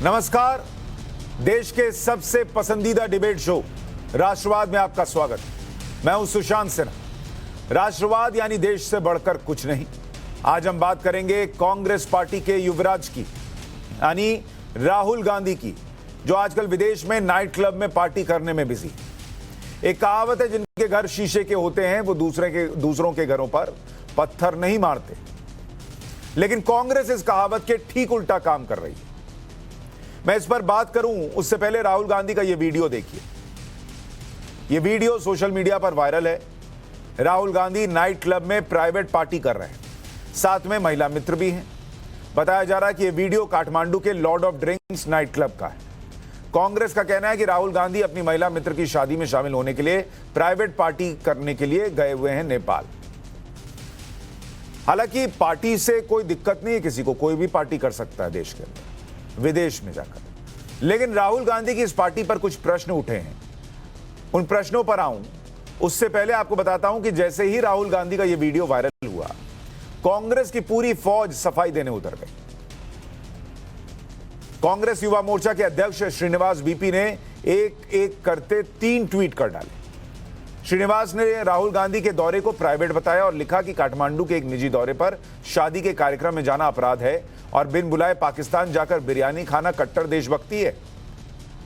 नमस्कार। देश के सबसे पसंदीदा डिबेट शो राष्ट्रवाद में आपका स्वागत। मैं हूं सुशांत सिन्हा। राष्ट्रवाद यानी देश से बढ़कर कुछ नहीं। आज हम बात करेंगे कांग्रेस पार्टी के युवराज की, यानी राहुल गांधी की, जो आजकल विदेश में नाइट क्लब में पार्टी करने में बिजी। एक कहावत है, जिनके घर शीशे के होते हैं वो दूसरों के घरों पर पत्थर नहीं मारते। लेकिन कांग्रेस इस कहावत के ठीक उल्टा काम कर रही है। मैं इस पर बात करूं उससे पहले राहुल गांधी का यह वीडियो देखिए। यह वीडियो सोशल मीडिया पर वायरल है। राहुल गांधी नाइट क्लब में प्राइवेट पार्टी कर रहे हैं, साथ में महिला मित्र भी हैं। बताया जा रहा है कि यह वीडियो काठमांडू के Lord of drinks night club का है। कांग्रेस का कहना है कि राहुल गांधी अपनी महिला मित्र की शादी में शामिल होने के लिए प्राइवेट पार्टी करने के लिए गए हुए हैं नेपाल। हालांकि पार्टी से कोई दिक्कत नहीं है, किसी को कोई भी पार्टी कर सकता है देश के अंदर विदेश में जाकर। लेकिन राहुल गांधी की इस पार्टी पर कुछ प्रश्न उठे हैं। उन प्रश्नों पर आऊं उससे पहले आपको बताता हूं कि जैसे ही राहुल गांधी का यह वीडियो वायरल हुआ, कांग्रेस की पूरी फौज सफाई देने उतर गई। कांग्रेस युवा मोर्चा के अध्यक्ष श्रीनिवास बीपी ने एक एक करते 3 ट्वीट कर डाले। श्रीनिवास ने राहुल गांधी के दौरे को प्राइवेट बताया और लिखा कि काठमांडू के एक निजी दौरे पर शादी के कार्यक्रम में जाना अपराध है और बिन बुलाए पाकिस्तान जाकर बिरयानी खाना कट्टर देशभक्ति है।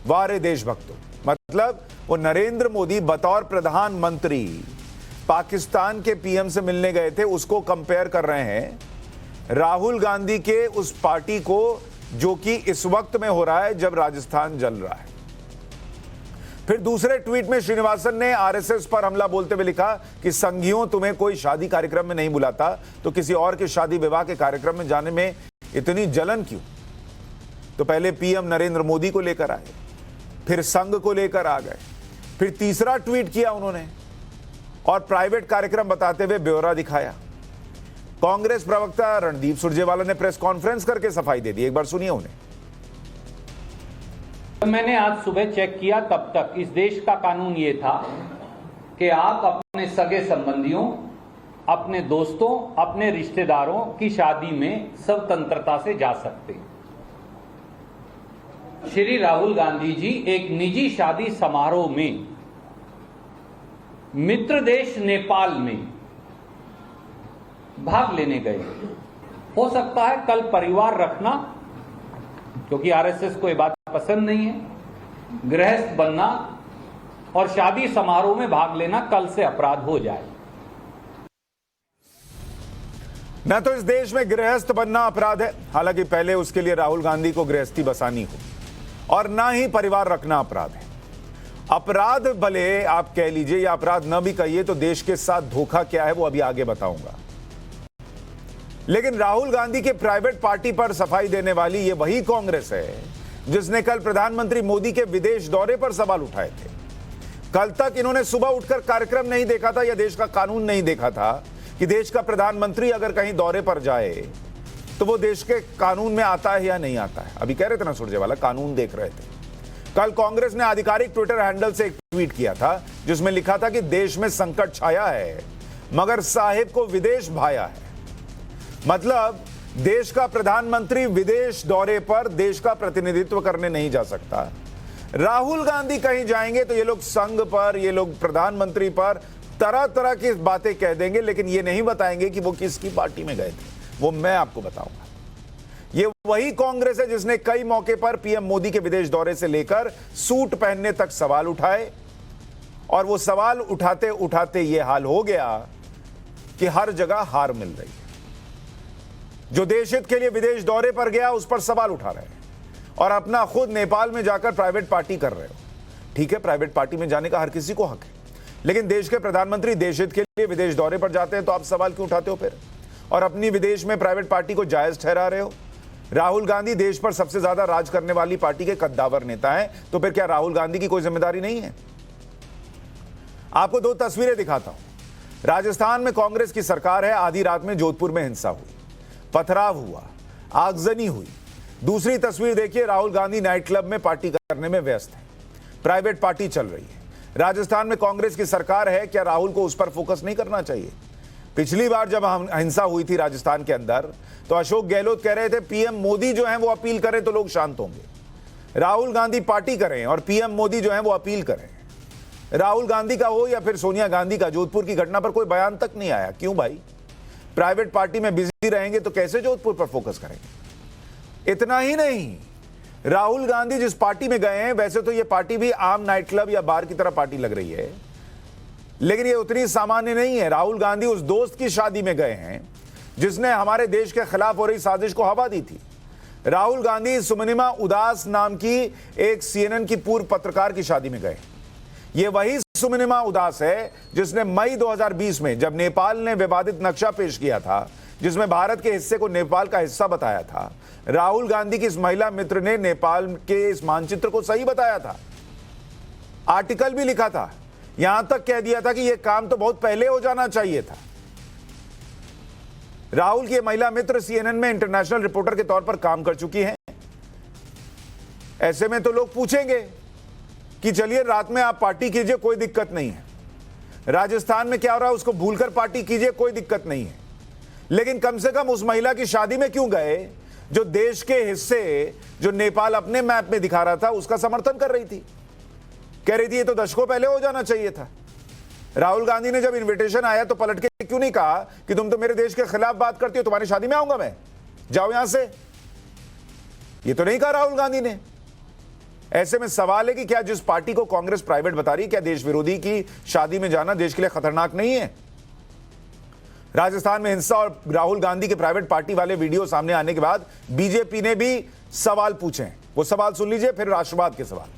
वाह रे देशभक्तों। मतलब वो नरेंद्र मोदी बतौर प्रधानमंत्री पाकिस्तान के पीएम से मिलने गए थे, उसको कंपेयर कर रहे हैं राहुल गांधी के उस पार्टी को जो कि इस वक्त में हो रहा है जब राजस्थान जल रहा है। फिर दूसरे ट्वीट में श्रीनिवासन ने आरएसएस पर हमला बोलते हुए लिखा कि संघियों, तुम्हें कोई शादी कार्यक्रम में नहीं बुलाता तो किसी और के शादी विवाह के कार्यक्रम में जाने में इतनी जलन क्यों? तो पहले पीएम नरेंद्र मोदी को लेकर आए, फिर संघ को लेकर आ गए, फिर तीसरा ट्वीट किया उन्होंने और प्राइवेट कार्यक्रम बताते हुए ब्यौरा दिखाया। कांग्रेस प्रवक्ता रणदीप सुरजेवाला ने प्रेस कॉन्फ्रेंस करके सफाई दे दी। एक बार सुनिए उन्हें। मैंने आज सुबह चेक किया, तब तक इस देश का कानून ये था कि आप अपने सगे संबंधियों, अपने दोस्तों, अपने रिश्तेदारों की शादी में स्वतंत्रता से जा सकते हैं। श्री राहुल गांधी जी एक निजी शादी समारोह में मित्र देश नेपाल में भाग लेने गए। हो सकता है कल परिवार रखना, क्योंकि आरएसएस को यह बात पसंद नहीं है, गृहस्थ बनना और शादी समारोह में भाग लेना कल से अपराध हो जाए। न तो इस देश में गृहस्थ बनना अपराध है, हालांकि पहले उसके लिए राहुल गांधी को गृहस्थी बसानी हो, और ना ही परिवार रखना अपराध है। अपराध भले आप कह लीजिए या अपराध न भी कहिए, तो देश के साथ धोखा क्या है वो अभी आगे बताऊंगा। लेकिन राहुल गांधी के प्राइवेट पार्टी पर सफाई देने वाली ये वही कांग्रेस है जिसने कल प्रधानमंत्री मोदी के विदेश दौरे पर सवाल उठाए थे। कल तक इन्होंने सुबह उठकर कार्यक्रम नहीं देखा था या देश का कानून नहीं देखा था कि देश का प्रधानमंत्री अगर कहीं दौरे पर जाए तो वो देश के कानून में आता है या नहीं आता है। अभी कह रहे थे ना सुरजेवाला, कानून देख रहे थे। कल कांग्रेस ने आधिकारिक ट्विटर हैंडल से एक ट्वीट किया था जिसमें लिखा था कि देश में संकट छाया है मगर साहिब को विदेश भाया है। मतलब देश का प्रधानमंत्री विदेश दौरे पर देश का प्रतिनिधित्व करने नहीं जा सकता। राहुल गांधी कहीं जाएंगे तो ये लोग संघ पर, ये लोग प्रधानमंत्री पर तरह तरह की बातें कह देंगे, लेकिन ये नहीं बताएंगे कि वो किसकी पार्टी में गए थे। वो मैं आपको बताऊंगा। ये वही कांग्रेस है जिसने कई मौके पर पीएम मोदी के विदेश दौरे से लेकर सूट पहनने तक सवाल उठाए, और वो सवाल उठाते उठाते ये हाल हो गया कि हर जगह हार मिल रही है। जो देश हित के लिए विदेश दौरे पर गया उस पर सवाल उठा रहे हैं और अपना खुद नेपाल में जाकर प्राइवेट पार्टी कर रहे हो। ठीक है, प्राइवेट पार्टी में जाने का हर किसी को हक है, लेकिन देश के प्रधानमंत्री देश हित के लिए विदेश दौरे पर जाते हैं तो आप सवाल क्यों उठाते हो फिर, और अपनी विदेश में प्राइवेट पार्टी को जायज ठहरा रहे हो। राहुल गांधी देश पर सबसे ज्यादा राज करने वाली पार्टी के कद्दावर नेता हैं, तो फिर क्या राहुल गांधी की कोई जिम्मेदारी नहीं है? आपको 2 तस्वीरें दिखाता हूं। राजस्थान में कांग्रेस की सरकार है। आधी रात में जोधपुर में हिंसा हुई, पथराव हुआ, आगजनी हुई। दूसरी तस्वीर देखिए, राहुल गांधी नाइट क्लब में पार्टी करने में व्यस्त है, प्राइवेट पार्टी चल रही है। राजस्थान में कांग्रेस की सरकार है, क्या राहुल को उस पर फोकस नहीं करना चाहिए? पिछली बार जब हिंसा हुई थी राजस्थान के अंदर तो अशोक गहलोत कह रहे थे पीएम मोदी जो हैं वो अपील करें तो लोग शांत होंगे। राहुल गांधी पार्टी करें और पीएम मोदी जो है वो अपील करें। राहुल गांधी का हो या फिर सोनिया गांधी का, जोधपुर की घटना पर कोई बयान तक नहीं आया। क्यों भाई? प्राइवेट पार्टी में बिजी रहेंगे तो कैसे जोधपुर पर फोकस करेंगे? इतना ही नहीं, राहुल गांधी जिस पार्टी में गए हैं, वैसे तो यह पार्टी भी आम नाइट क्लब या बार की तरह पार्टी लग रही है, लेकिन यह उतनी सामान्य नहीं है। राहुल गांधी उस दोस्त की शादी में गए हैं जिसने हमारे देश के खिलाफ हो रही साजिश को हवा दी थी। राहुल गांधी सुमनिमा उदास नाम की एक CNN की पूर्व पत्रकार की शादी में गए। यह वही सुमनिमा उदास है जिसने मई 2020 में, जब नेपाल ने विवादित नक्शा पेश किया था जिसमें भारत के हिस्से को नेपाल का हिस्सा बताया था, राहुल गांधी की इस महिला मित्र ने नेपाल के इस मानचित्र को सही बताया था, आर्टिकल भी लिखा था, यहां तक कह दिया था कि यह काम तो बहुत पहले हो जाना चाहिए था। राहुल की महिला मित्र CNN में इंटरनेशनल रिपोर्टर के तौर पर काम कर चुकी हैं। ऐसे में तो लोग पूछेंगे कि चलिए रात में आप पार्टी कीजिए, कोई दिक्कत नहीं है, राजस्थान में क्या हो रहा है उसको भूलकर पार्टी कीजिए, कोई दिक्कत नहीं है, लेकिन कम से कम उस महिला की शादी में क्यों गए जो देश के हिस्से जो नेपाल अपने मैप में दिखा रहा था उसका समर्थन कर रही थी? कह रही थी ये तो दशकों पहले हो जाना चाहिए था। राहुल गांधी ने जब इनविटेशन आया तो पलट के क्यों नहीं कहा कि तुम तो मेरे देश के खिलाफ बात करती हो, तुम्हारी शादी में आऊंगा मैं, जाओ यहां से? ये तो नहीं कहा राहुल गांधी ने। ऐसे में सवाल है कि क्या जिस पार्टी को कांग्रेस प्राइवेट बता रही है, क्या देश विरोधी की शादी में जाना देश के लिए खतरनाक नहीं है? राजस्थान में हिंसा और राहुल गांधी के प्राइवेट पार्टी वाले वीडियो सामने आने के बाद बीजेपी ने भी सवाल पूछे हैं। वो सवाल सुन लीजिए, फिर राष्ट्रवाद के सवाल।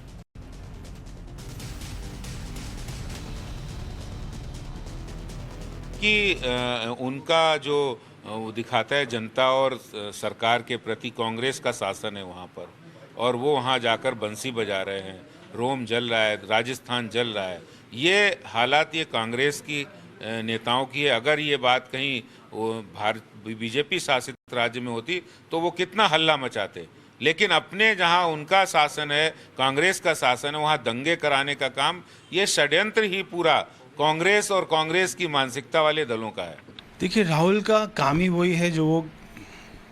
कि उनका जो वो दिखाता है जनता और सरकार के प्रति कांग्रेस का शासन है वहाँ पर, और वो वहाँ जाकर बंसी बजा रहे हैं, रोम जल रहा है, राजस्थान जल रहा है। ये हालात ये कांग्रेस की नेताओं की है। अगर ये बात कहीं बीजेपी शासित राज्य में होती तो वो कितना हल्ला मचाते, लेकिन अपने जहाँ उनका शासन है, कांग्रेस का शासन है, वहाँ दंगे कराने का काम ये षड्यंत्र ही पूरा कांग्रेस और कांग्रेस की मानसिकता वाले दलों का है। देखिए, राहुल का काम ही वही है जो वो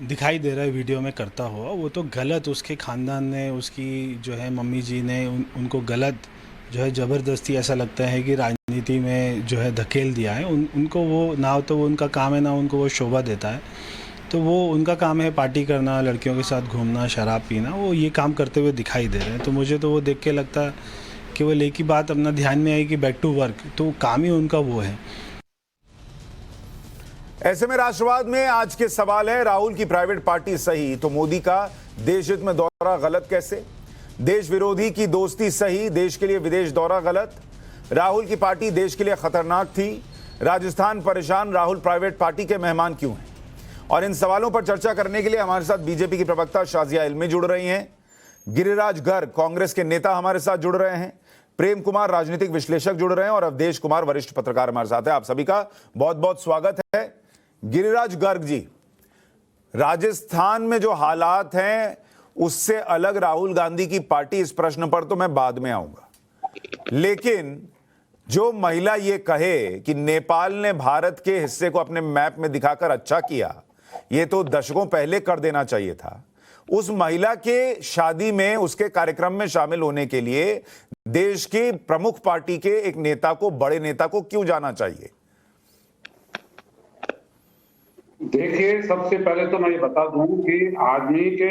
दिखाई दे रहा है वीडियो में करता हुआ। वो तो गलत, उसके ख़ानदान ने, उसकी जो है मम्मी जी ने उनको गलत जो है ज़बरदस्ती, ऐसा लगता है कि राजनीति में जो है धकेल दिया है। उनको वो ना तो वो उनका काम है, ना उनको वो शोभा देता है। तो वो उनका काम है पार्टी करना, लड़कियों के साथ घूमना, शराब पीना, वो ये काम करते हुए दिखाई दे रहे हैं। तो मुझे तो वो देख के लगता है केवल एक ही बात अपना ध्यान में आई कि बैक टू वर्क, तो काम ही उनका वो है। ऐसे में राष्ट्रवाद में आज के सवाल है, राहुल की प्राइवेट पार्टी सही तो मोदी का देश हित में दौरा गलत कैसे? देश विरोधी की दोस्ती सही, देश के लिए विदेश दौरा गलत? राहुल की पार्टी देश के लिए खतरनाक थी, राजस्थान परेशान, राहुल प्राइवेट पार्टी के मेहमान क्यों हैं? और इन सवालों पर चर्चा करने के लिए हमारे साथ बीजेपी की प्रवक्ता शाजिया इल्मी जुड़ रही हैं, गिरिराज गर्ग कांग्रेस के नेता हमारे साथ जुड़ रहे हैं, प्रेम कुमार राजनीतिक विश्लेषक जुड़ रहे हैं, और अवधेश कुमार वरिष्ठ पत्रकार हमारे साथ है। आप सभी का बहुत बहुत स्वागत है। गिरिराज गर्ग जी, राजस्थान में जो हालात हैं उससे अलग राहुल गांधी की पार्टी, इस प्रश्न पर तो मैं बाद में आऊंगा, लेकिन जो महिला ये कहे कि नेपाल ने भारत के हिस्से को अपने मैप में दिखाकर अच्छा किया, ये तो दशकों पहले कर देना चाहिए था। उस महिला के शादी में, उसके कार्यक्रम में शामिल होने के लिए देश की प्रमुख पार्टी के एक नेता को, बड़े नेता को क्यों जाना चाहिए? देखिए, सबसे पहले तो मैं ये बता दूं कि आदमी के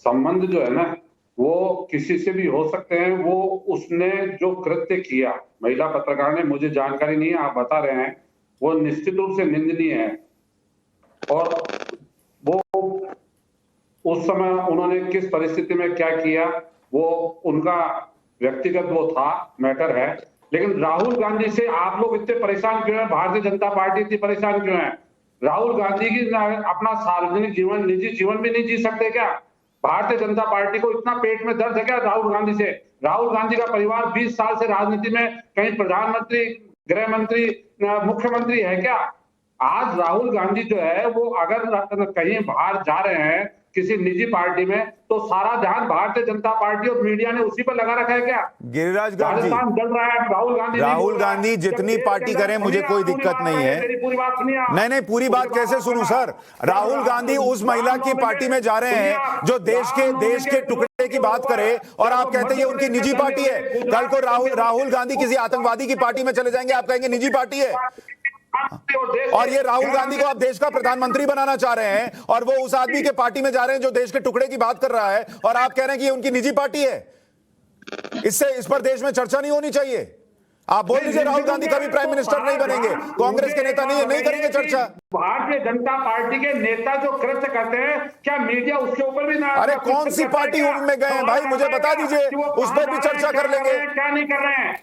संबंध जो है ना, वो किसी से भी हो सकते हैं। वो उसने जो कृत्य किया, महिला पत्रकार ने, मुझे जानकारी नहीं है, आप बता रहे हैं, वो निश्चित रूप से निंदनीय है। और वो उस समय उन्होंने किस परिस्थिति में क्या किया, वो उनका व्यक्तिगत वो था, मैटर है। लेकिन राहुल गांधी से आप लोग इतने परेशान क्यों हैं? भारतीय जनता पार्टी इतनी परेशान क्यों है? राहुल गांधी की अपना सार्वजनिक जीवन, निजी जीवन भी नहीं जी सकते क्या? भारतीय जनता पार्टी को इतना पेट में दर्द है क्या राहुल गांधी से? राहुल गांधी का परिवार 20 साल से राजनीति में कहीं प्रधानमंत्री, गृह मंत्री, मुख्यमंत्री है क्या? आज राहुल गांधी जो है वो अगर कहीं बाहर जा रहे हैं किसी निजी पार्टी में, तो सारा ध्यान भारतीय जनता पार्टी और मीडिया ने उसी पर लगा रखा है क्या? गिरिराज गर्ग जी, राजस्थान जल रहा है, राहुल गांधी जितनी पार्टी करें मुझे कोई दिक्कत नहीं है। मेरी पूरी बात सुनिए आप। नहीं, पूरी बात कैसे सुनूं सर? राहुल गांधी उस महिला की पार्टी में जा रहे हैं जो देश के टुकड़े की बात करे, और आप कहते हैं ये उनकी निजी पार्टी है। कल को राहुल गांधी किसी आतंकवादी की पार्टी में चले जाएंगे, आप कहेंगे निजी पार्टी है। और ये राहुल गांधी को आप देश का प्रधानमंत्री बनाना चाह रहे हैं, और वो उस आदमी के पार्टी में जा रहे हैं जो देश के टुकड़े की बात कर रहा है, और आप कह रहे हैं कि ये उनकी निजी पार्टी है। इस पर देश में चर्चा नहीं होनी चाहिए। आप बोल दीजिए राहुल गांधी कभी प्राइम मिनिस्टर नहीं बनेंगे, कांग्रेस के नेता नहीं करेंगे चर्चा। भारतीय जनता पार्टी के नेता जो कृत्य करते हैं, क्या मीडिया उसके ऊपर भी ना? अरे कौन सी पार्टी में गए हैं भाई, मुझे बता दीजिए, उस पर भी चर्चा कर लेंगे। क्या नहीं कर रहे हैं?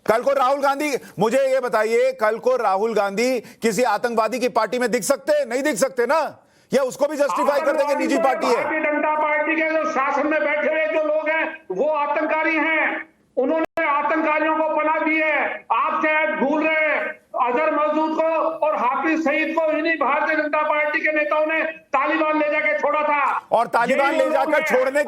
कल को राहुल गांधी, मुझे ये बताइए, कल को राहुल गांधी किसी आतंकवादी की पार्टी में दिख सकते? नहीं दिख सकते ना, या उसको भी जस्टिफाई कर देंगे निजी पार्टी है। भारतीय जनता पार्टी के जो शासन में बैठे हुए जो लोग हैं वो आतंककारी हैं, उन्होंने आतंकवादियों को पनाह दी है। आप शायद भूल रहे हैं अजहर मसूद को और हाफिज सईद को इन्हीं भारतीय जनता पार्टी के नेताओं ने तालिबान ले जाकर छोड़ा था। और तालिबान ले जाकर छोड़ने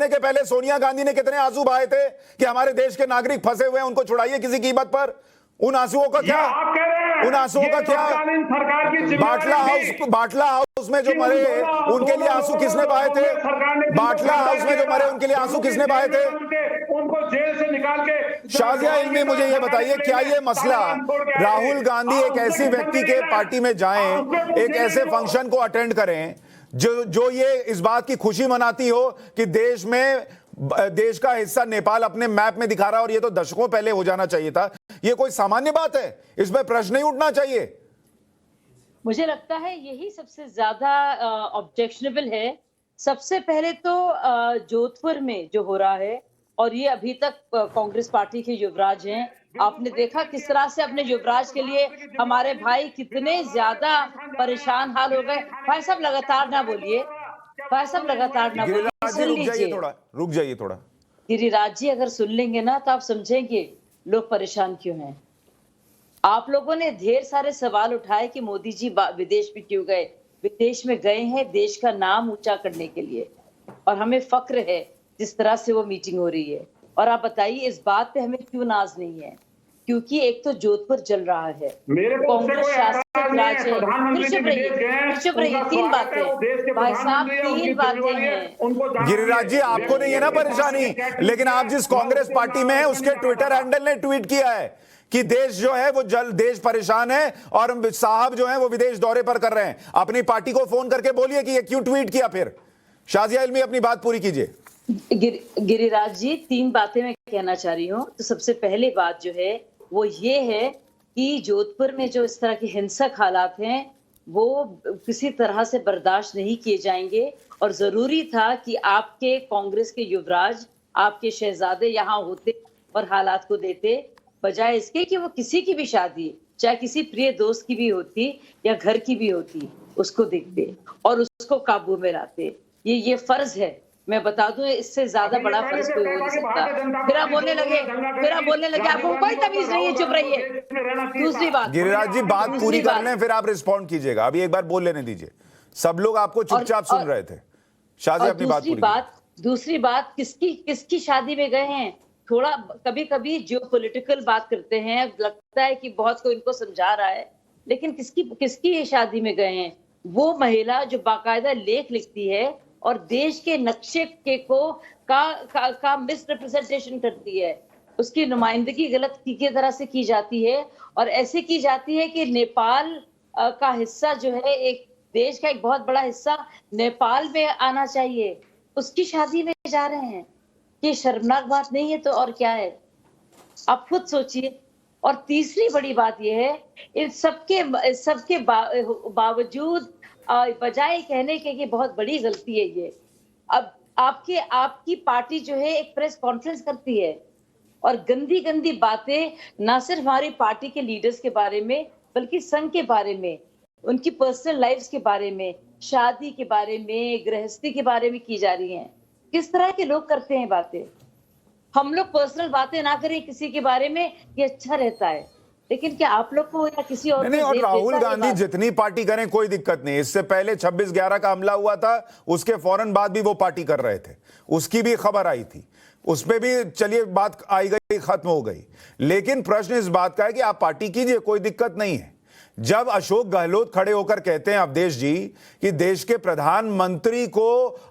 के पहले सोनिया गांधी ने कितने आंसू बहाए थे कि हमारे देश के नागरिक फंसे हुए हैं, उनको छुड़ाइए किसी कीमत पर। उन आंसुओं का क्या? उन आंसुओं का क्या? बाटला हाउस में जो मरे उनके लिए आंसू किसने बहाए थे? बाटला हाउस में जो मरे उनके लिए आंसू किसने बहाए थे? उनको जेल से निकाल के। शाजिया इल्मी, मुझे ये बताइए, क्या ये मसला राहुल गांधी एक ऐसी व्यक्ति के पार्टी में जाएं, एक ऐसे फंक्शन को अटेंड करें जो ये इस बात की खुशी मनाती हो कि देश का हिस्सा नेपाल अपने मैप में दिखा रहा है, और ये तो दशकों पहले हो जाना चाहिए था, ये कोई सामान्य बात है? इसमें प्रश्न नहीं उठना चाहिए। मुझे लगता है यही सबसे ज्यादा ऑब्जेक्शनेबल है। सबसे पहले तो जोधपुर में जो हो रहा है, और ये अभी तक कांग्रेस पार्टी के युवराज हैं, आपने देखा किस तरह से अपने युवराज के लिए हमारे भाई कितने ज्यादा परेशान हाल हो गए। भाई साहब लगातार ना बोलिए, भाई साहब लगातार ना बोलिए, सुन लीजिए, रुक जाइए थोड़ा। गिरिराज जी अगर सुन लेंगे ना तो आप समझेंगे लोग परेशान क्यों हैं। आप लोगों ने ढेर सारे सवाल उठाए कि मोदी जी विदेश में क्यों गए। विदेश में गए हैं देश का नाम ऊंचा करने के लिए, और हमें फक्र है जिस तरह से वो मीटिंग हो रही है। और आप बताइए इस बात पे हमें क्यों नाज नहीं है? क्योंकि एक तो जोधपुर जल रहा है, कांग्रेस शासित राज्य है। चुप रहिए, 3 बातें भाई साहब, 3 बातें हैं। गिरिराज जी, आपको नहीं है ना परेशानी, लेकिन आप जिस कांग्रेस पार्टी में हैं उसके ट्विटर हैंडल ने ट्वीट किया है कि देश जो है वो देश परेशान है, और साहब जो है वो विदेश दौरे पर कर रहे हैं। अपनी पार्टी को फोन करके बोलिए कि ये क्यों ट्वीट किया। फिर शाजिया इल्मी अपनी बात पूरी कीजिए। गिरिराज जी 3 बातें मैं कहना चाह रही हूँ। तो सबसे पहली बात जो है वो ये है कि जोधपुर में जो इस तरह के हिंसक हालात हैं वो किसी तरह से बर्दाश्त नहीं किए जाएंगे, और जरूरी था कि आपके कांग्रेस के युवराज, आपके शहजादे यहाँ होते और हालात को देते, बजाय इसके कि वो किसी की भी शादी, चाहे किसी प्रिय दोस्त की भी होती या घर की भी होती, उसको देखते और उसको काबू में लाते। ये फर्ज है। मैं बता दूं, इससे ज्यादा बड़ा फर्ज कोई हो नहीं सकता। फिर आप बोलने लगे, आपको कोई तमीज नहीं है, चुप रहिए। दूसरी बात, गिरिराज जी बात पूरी कर लें फिर आप रिस्पॉन्ड कीजिएगा। अभी एक बार बोल लेने दीजिए, सब लोग आपको चुपचाप सुन रहे थे। शाजिया अपनी बात पूरी। दूसरी बात, किसकी शादी में गए हैं? थोड़ा कभी कभी जियोपॉलिटिकल बात करते हैं, लगता है कि बहुत कोई इनको समझा रहा है, लेकिन किसकी शादी में गए हैं? वो महिला जो बाकायदा लेख लिखती है और देश के नक्शे का मिस रिप्रेजेंटेशन करती है, उसकी नुमाइंदगी गलत की तरह से की जाती है, और ऐसे की जाती है कि नेपाल का हिस्सा जो है, एक देश का एक बहुत बड़ा हिस्सा नेपाल में आना चाहिए, उसकी शादी में जा रहे हैं। ये शर्मनाक बात नहीं है तो और क्या है? आप खुद सोचिए। और तीसरी बड़ी बात यह है, इन सबके बावजूद बजाय कहने के कि बहुत बड़ी गलती है ये, अब आपकी पार्टी जो है एक प्रेस कॉन्फ्रेंस करती है और गंदी बातें ना सिर्फ हमारी पार्टी के लीडर्स के बारे में, बल्कि संघ के बारे में, उनकी पर्सनल लाइफ्स के बारे में, शादी के बारे में, गृहस्थी के बारे में की जा रही हैं। किस तरह के लोग करते हैं बातें? हम लोग पर्सनल बातें ना करें किसी के बारे में, ये अच्छा रहता है। लेकिन क्या आप लोग को या किसी और नहीं, को और जेब राहुल देता है ये गांधी बात? जितनी पार्टी करें कोई दिक्कत नहीं। इससे पहले 26/11 का हमला हुआ था, उसके फौरन बाद भी वो पार्टी कर रहे थे, उसकी भी खबर आई थी, उसमें भी चलिए बात आई गई, खत्म हो गई। लेकिन प्रश्न इस बात का है कि आप पार्टी कीजिए, कोई दिक्कत नहीं है। जब अशोक गहलोत खड़े होकर कहते हैं अवधेश जी कि देश के प्रधानमंत्री को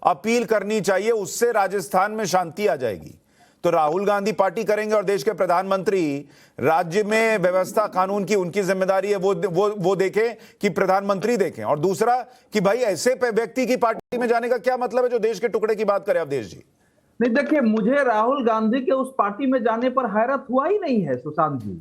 अपील करनी चाहिए, उससे राजस्थान में शांति आ जाएगी, तो राहुल गांधी पार्टी करेंगे और देश के प्रधानमंत्री राज्य में व्यवस्था कानून की उनकी जिम्मेदारी है, वो देखें कि प्रधानमंत्री देखें। और दूसरा कि भाई ऐसे व्यक्ति की पार्टी में जाने का क्या मतलब है जो देश के टुकड़े की बात करे अवधेश जी? नहीं, देखिए, मुझे राहुल गांधी के उस पार्टी में जाने पर हैरत हुआ ही नहीं है सुशांत जी।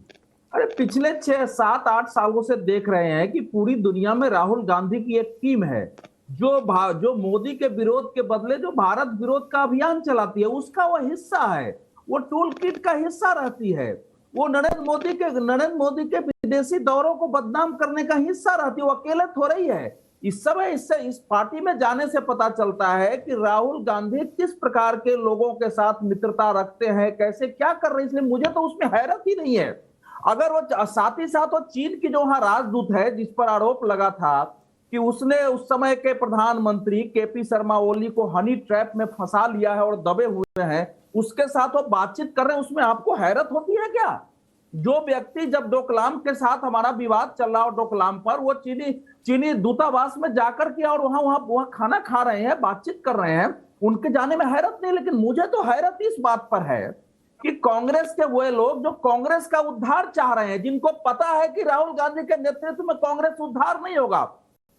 अरे पिछले 6, 7, 8 सालों से देख रहे हैं कि पूरी दुनिया में राहुल गांधी की एक टीम है जो मोदी के विरोध के बदले जो भारत विरोध का अभियान चलाती है, उसका वो हिस्सा है, वो टूल किट का हिस्सा रहती है, वो नरेंद्र मोदी के विदेशी दौरों को बदनाम करने का हिस्सा रहती है, वो अकेले थोड़ा ही है। इस समय इस पार्टी में जाने से पता चलता है कि राहुल गांधी किस प्रकार के लोगों के साथ मित्रता रखते हैं, कैसे क्या कर रहे हैं, इसलिए मुझे तो उसमें हैरत ही नहीं है। अगर वो साथ ही साथ वो चीन की जो वहां राजदूत है, जिस पर आरोप लगा था कि उसने उस समय के प्रधानमंत्री केपी शर्मा ओली को हनी ट्रैप में फंसा लिया है और दबे हुए हैं, उसके साथ वो बातचीत कर रहे हैं, उसमें आपको हैरत होती है क्या? जो व्यक्ति जब डोकलाम के साथ हमारा विवाद चल रहा हो, डोकलाम पर वो चीनी दूतावास में जाकर के और वहां खाना खा रहे हैं, बातचीत कर रहे हैं, उनके जाने में हैरत नहीं। लेकिन मुझे तो हैरत इस बात पर है कि कांग्रेस के वो लोग जो कांग्रेस का उद्धार चाह रहे हैं, जिनको पता है कि राहुल गांधी के नेतृत्व में कांग्रेस उद्धार नहीं होगा,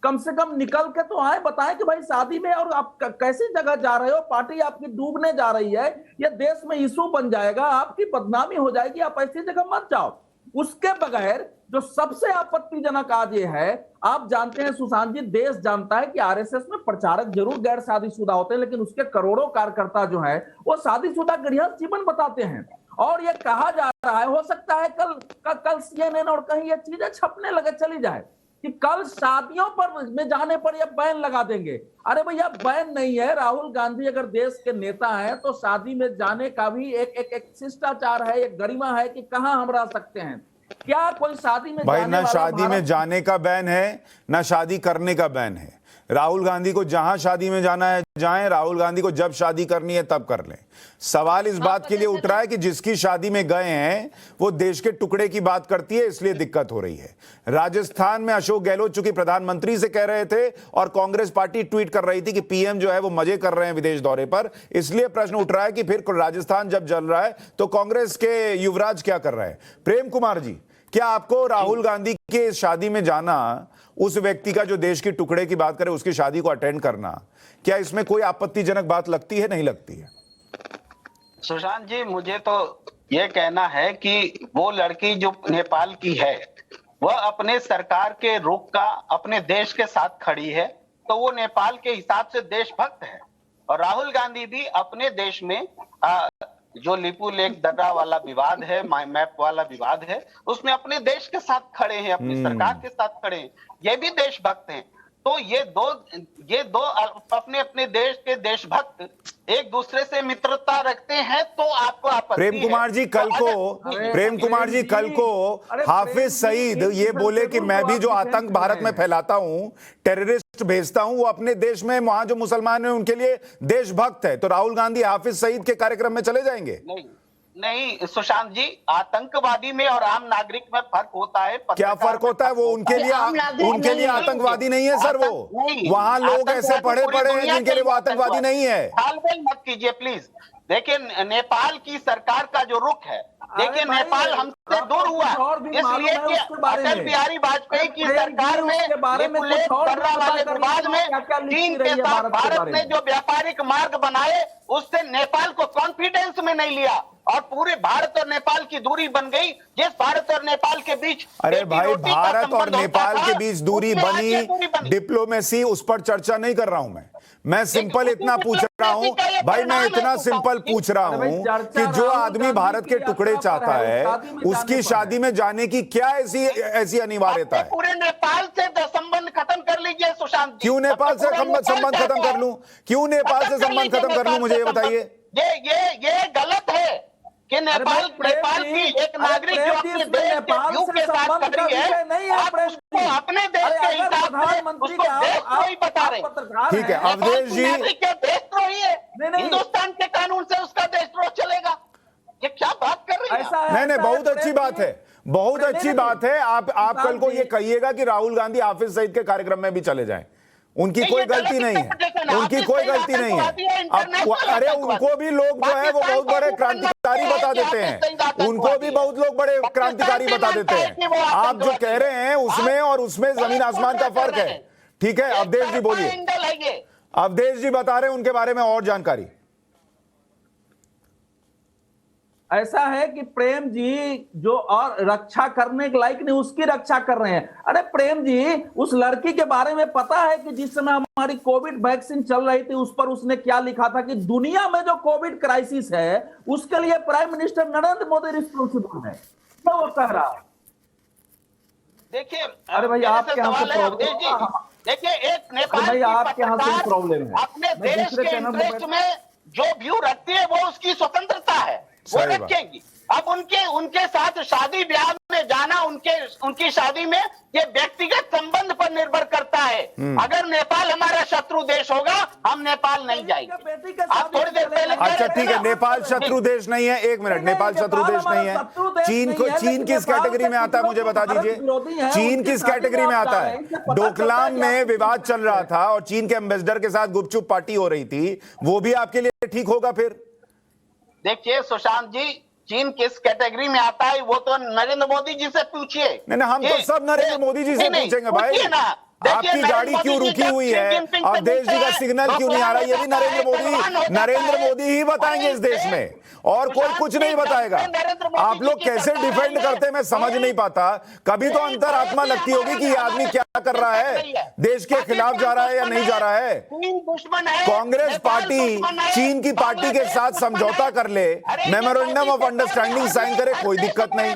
कम से कम निकल के तो आए, बताएं कि भाई शादी में और आप कैसी जगह जा रहे हो, पार्टी आपकी डूबने जा रही है, ये देश में इशू बन जाएगा, आपकी बदनामी हो जाएगी, आप ऐसी जगह मत जाओ। उसके बगैर जो सबसे आपत्तिजनक आज ये है, आप जानते हैं सुशांत जी, देश जानता है कि आरएसएस में प्रचारक जरूर गैर शादीशुदा होते हैं, लेकिन उसके करोड़ों कार्यकर्ता जो है वो शादीशुदा गृहस्थ जीवन बताते हैं। और ये कहा जा रहा है, हो सकता है कल CNN और कहीं ये चीजें छपने लगे चली जाए कि कल शादियों पर में जाने पर ये बैन लगा देंगे। अरे भैया, बैन नहीं है। राहुल गांधी अगर देश के नेता हैं तो शादी में जाने का भी एक शिष्टाचार है, एक गरिमा है कि कहां हम रह सकते हैं। क्या कोई शादी में भाई, जाने ना वाला शादी में भारत जाने का बैन है, ना शादी करने का बैन है। राहुल गांधी को जहां शादी में जाना है जाएं, राहुल गांधी को जब शादी करनी है तब कर लें। सवाल इस बात के लिए उठ रहा है कि जिसकी शादी में गए हैं वो देश के टुकड़े की बात करती है, इसलिए दिक्कत हो रही है। राजस्थान में अशोक गहलोत चूंकि प्रधानमंत्री से कह रहे थे और कांग्रेस पार्टी ट्वीट कर रही थी कि पीएम जो है वो मजे कर रहे हैं विदेश दौरे पर, इसलिए प्रश्न उठ रहा है कि फिर राजस्थान जब जल रहा है तो कांग्रेस के युवराज क्या कर रहे हैं? प्रेम कुमार जी, क्या आपको राहुल गांधी के शादी में जाना, उस व्यक्ति का जो देश के टुकड़े की बात करे उसकी शादी को अटेंड करना, क्या इसमें कोई आपत्तिजनक बात लगती है, नहीं लगती है? सुशांत जी, मुझे तो ये कहना है कि वो लड़की जो नेपाल की है वह अपने सरकार के रुख का अपने देश के साथ खड़ी है, तो वो नेपाल के हिसाब से देशभक्त है। और राहुल गांधी भी अपने देश में जो लिपू लेक दर्रा वाला विवाद है, मैप वाला विवाद है, उसमें अपने देश के साथ खड़े हैं, अपनी सरकार के साथ खड़े हैं, ये भी देशभक्त हैं। तो ये दो अपने अपने देश के देशभक्त एक दूसरे से मित्रता रखते हैं, तो आपको आपत्ति प्रेम कुमार जी, कल को हाफिज सईद ये बोले कि मैं भी जो आतंक भारत में फैलाता हूं, टेररिस्ट भेजता हूं, वो अपने देश में वहां जो मुसलमान हैं उनके लिए देशभक्त है, तो राहुल गांधी हाफिज सईद के कार्यक्रम में चले जाएंगे? नहीं सुशांत जी, आतंकवादी में और आम नागरिक में फर्क होता है। क्या फर्क होता है? वो उनके लिए आतंकवादी नहीं है सर, वो वहां लोग ऐसे पढ़े हैं जिनके लिए वो आतंकवादी नहीं है। तालमेल मत कीजिए प्लीज। देखिए, नेपाल की सरकार का जो रुख है, देखिए नेपाल हमसे दूर हुआ, इसलिए कि अटल बिहारी वाजपेयी की सरकार में दर्रा वाले विवाद में चीन के साथ भारत ने जो व्यापारिक मार्ग बनाए, उससे नेपाल को कॉन्फिडेंस में नहीं लिया और पूरे भारत और नेपाल की दूरी बन गई। जिस भारत और नेपाल के बीच, अरे भाई, भारत और नेपाल के बीच दूरी बनी, डिप्लोमेसी, उस पर चर्चा नहीं कर रहा हूं मैं सिंपल इतना पूछ रहा हूं भाई, मैं इतना सिंपल पूछ रहा हूं कि जो आदमी भारत के टुकड़े चाहता है उसकी शादी में जाने की क्या ऐसी अनिवार्यता है? पूरे नेपाल से संबंध खत्म कर लीजिए सुशांत जी। क्यों नेपाल से संबंध खत्म कर लूं? क्यों नेपाल से संबंध खत्म कर लूं, मुझे ये बताइए। ये गलत है कि नेपाल नेपाल की एक नागरिक जो अपने देश के व्यू के साथ खड़ी है, आप उसको अपने देश के हिसाब से उसको देशद्रोही बता रहे हैं। ठीक है अवधेश जी, नागरिक क्या देशद्रोही है? हिंदुस्तान के कानून से उसका देशद्रोह चलेगा? ये क्या बात कर रही है? नहीं बहुत अच्छी बात है, बहुत अच्छी बात है। आप कल को ये कहिएगा कि राहुल गांधी हाफिज सईद के कार्यक्रम में भी चले जाएं, उनकी कोई गलती नहीं है, उनकी कोई गलती नहीं है। अरे उनको भी लोग जो है वो बहुत बड़े क्रांतिकारी बता देते हैं, उनको भी बहुत लोग बड़े क्रांतिकारी बता देते हैं। आप जो कह रहे हैं उसमें और उसमें जमीन आसमान का फर्क है। ठीक है अवधेश जी बोलिए, अवधेश जी बता रहे हैं उनके बारे में और जानकारी। ऐसा है कि प्रेम जी जो और रक्षा करने के लायक नहीं उसकी रक्षा कर रहे हैं। अरे प्रेम जी, उस लड़की के बारे में पता है कि जिस समय हमारी कोविड वैक्सीन चल रही थी उस पर उसने क्या लिखा था कि दुनिया में जो कोविड क्राइसिस है उसके लिए prime minister Narendra Modi responsible है, तो वो कह रहा है। देखिए अरे भाई आपके यहाँ से प्रॉब्लम, देखिए एक नेपाल भाई की आपके यहाँ से प्रॉब्लम है, अपने देश के इंटरेस्ट में जो व्यू रखती है वो उसकी स्वतंत्रता है, वो रखेंगी। अब उनके साथ शादी ब्याह में जाना उनकी शादी में ये व्यक्तिगत संबंध पर निर्भर करता है। अगर नेपाल हमारा शत्रु देश होगा हम नेपाल नहीं जाएंगे। आप थोड़ी देर पहले अच्छा ठीक है, नेपाल शत्रु देश नहीं है, एक मिनट, नेपाल शत्रु देश नहीं है। चीन किस कैटेगरी में आता है मुझे बता दीजिए, चीन किस कैटेगरी में आता है? डोकलाम में विवाद चल रहा था और चीन के एम्बेसडर के साथ गुपचुप पार्टी हो रही थी, वो भी आपके लिए ठीक होगा फिर? देखिए सुशांत जी, चीन किस कैटेगरी में आता है वो तो नरेंद्र मोदी जी से पूछिए। नहीं हम तो सब नरेंद्र मोदी जी से पूछेंगे भाई। आपकी गाड़ी क्यों रुकी हुई है, अवधेश जी का सिग्नल क्यों नहीं आ रहा, ये भी नरेंद्र मोदी ही बताएंगे इस देश में, और कोई कुछ नहीं बताएगा। आप लोग कैसे डिफेंड करते हैं मैं समझ नहीं पाता। कभी तो अंतरात्मा लगती होगी कि ये आदमी क्या कर रहा है, देश के खिलाफ जा रहा है या नहीं जा रहा है। कांग्रेस पार्टी चीन की पार्टी के साथ समझौता कर ले, मेमोरेंडम ऑफ अंडरस्टैंडिंग साइन करे, कोई दिक्कत नहीं,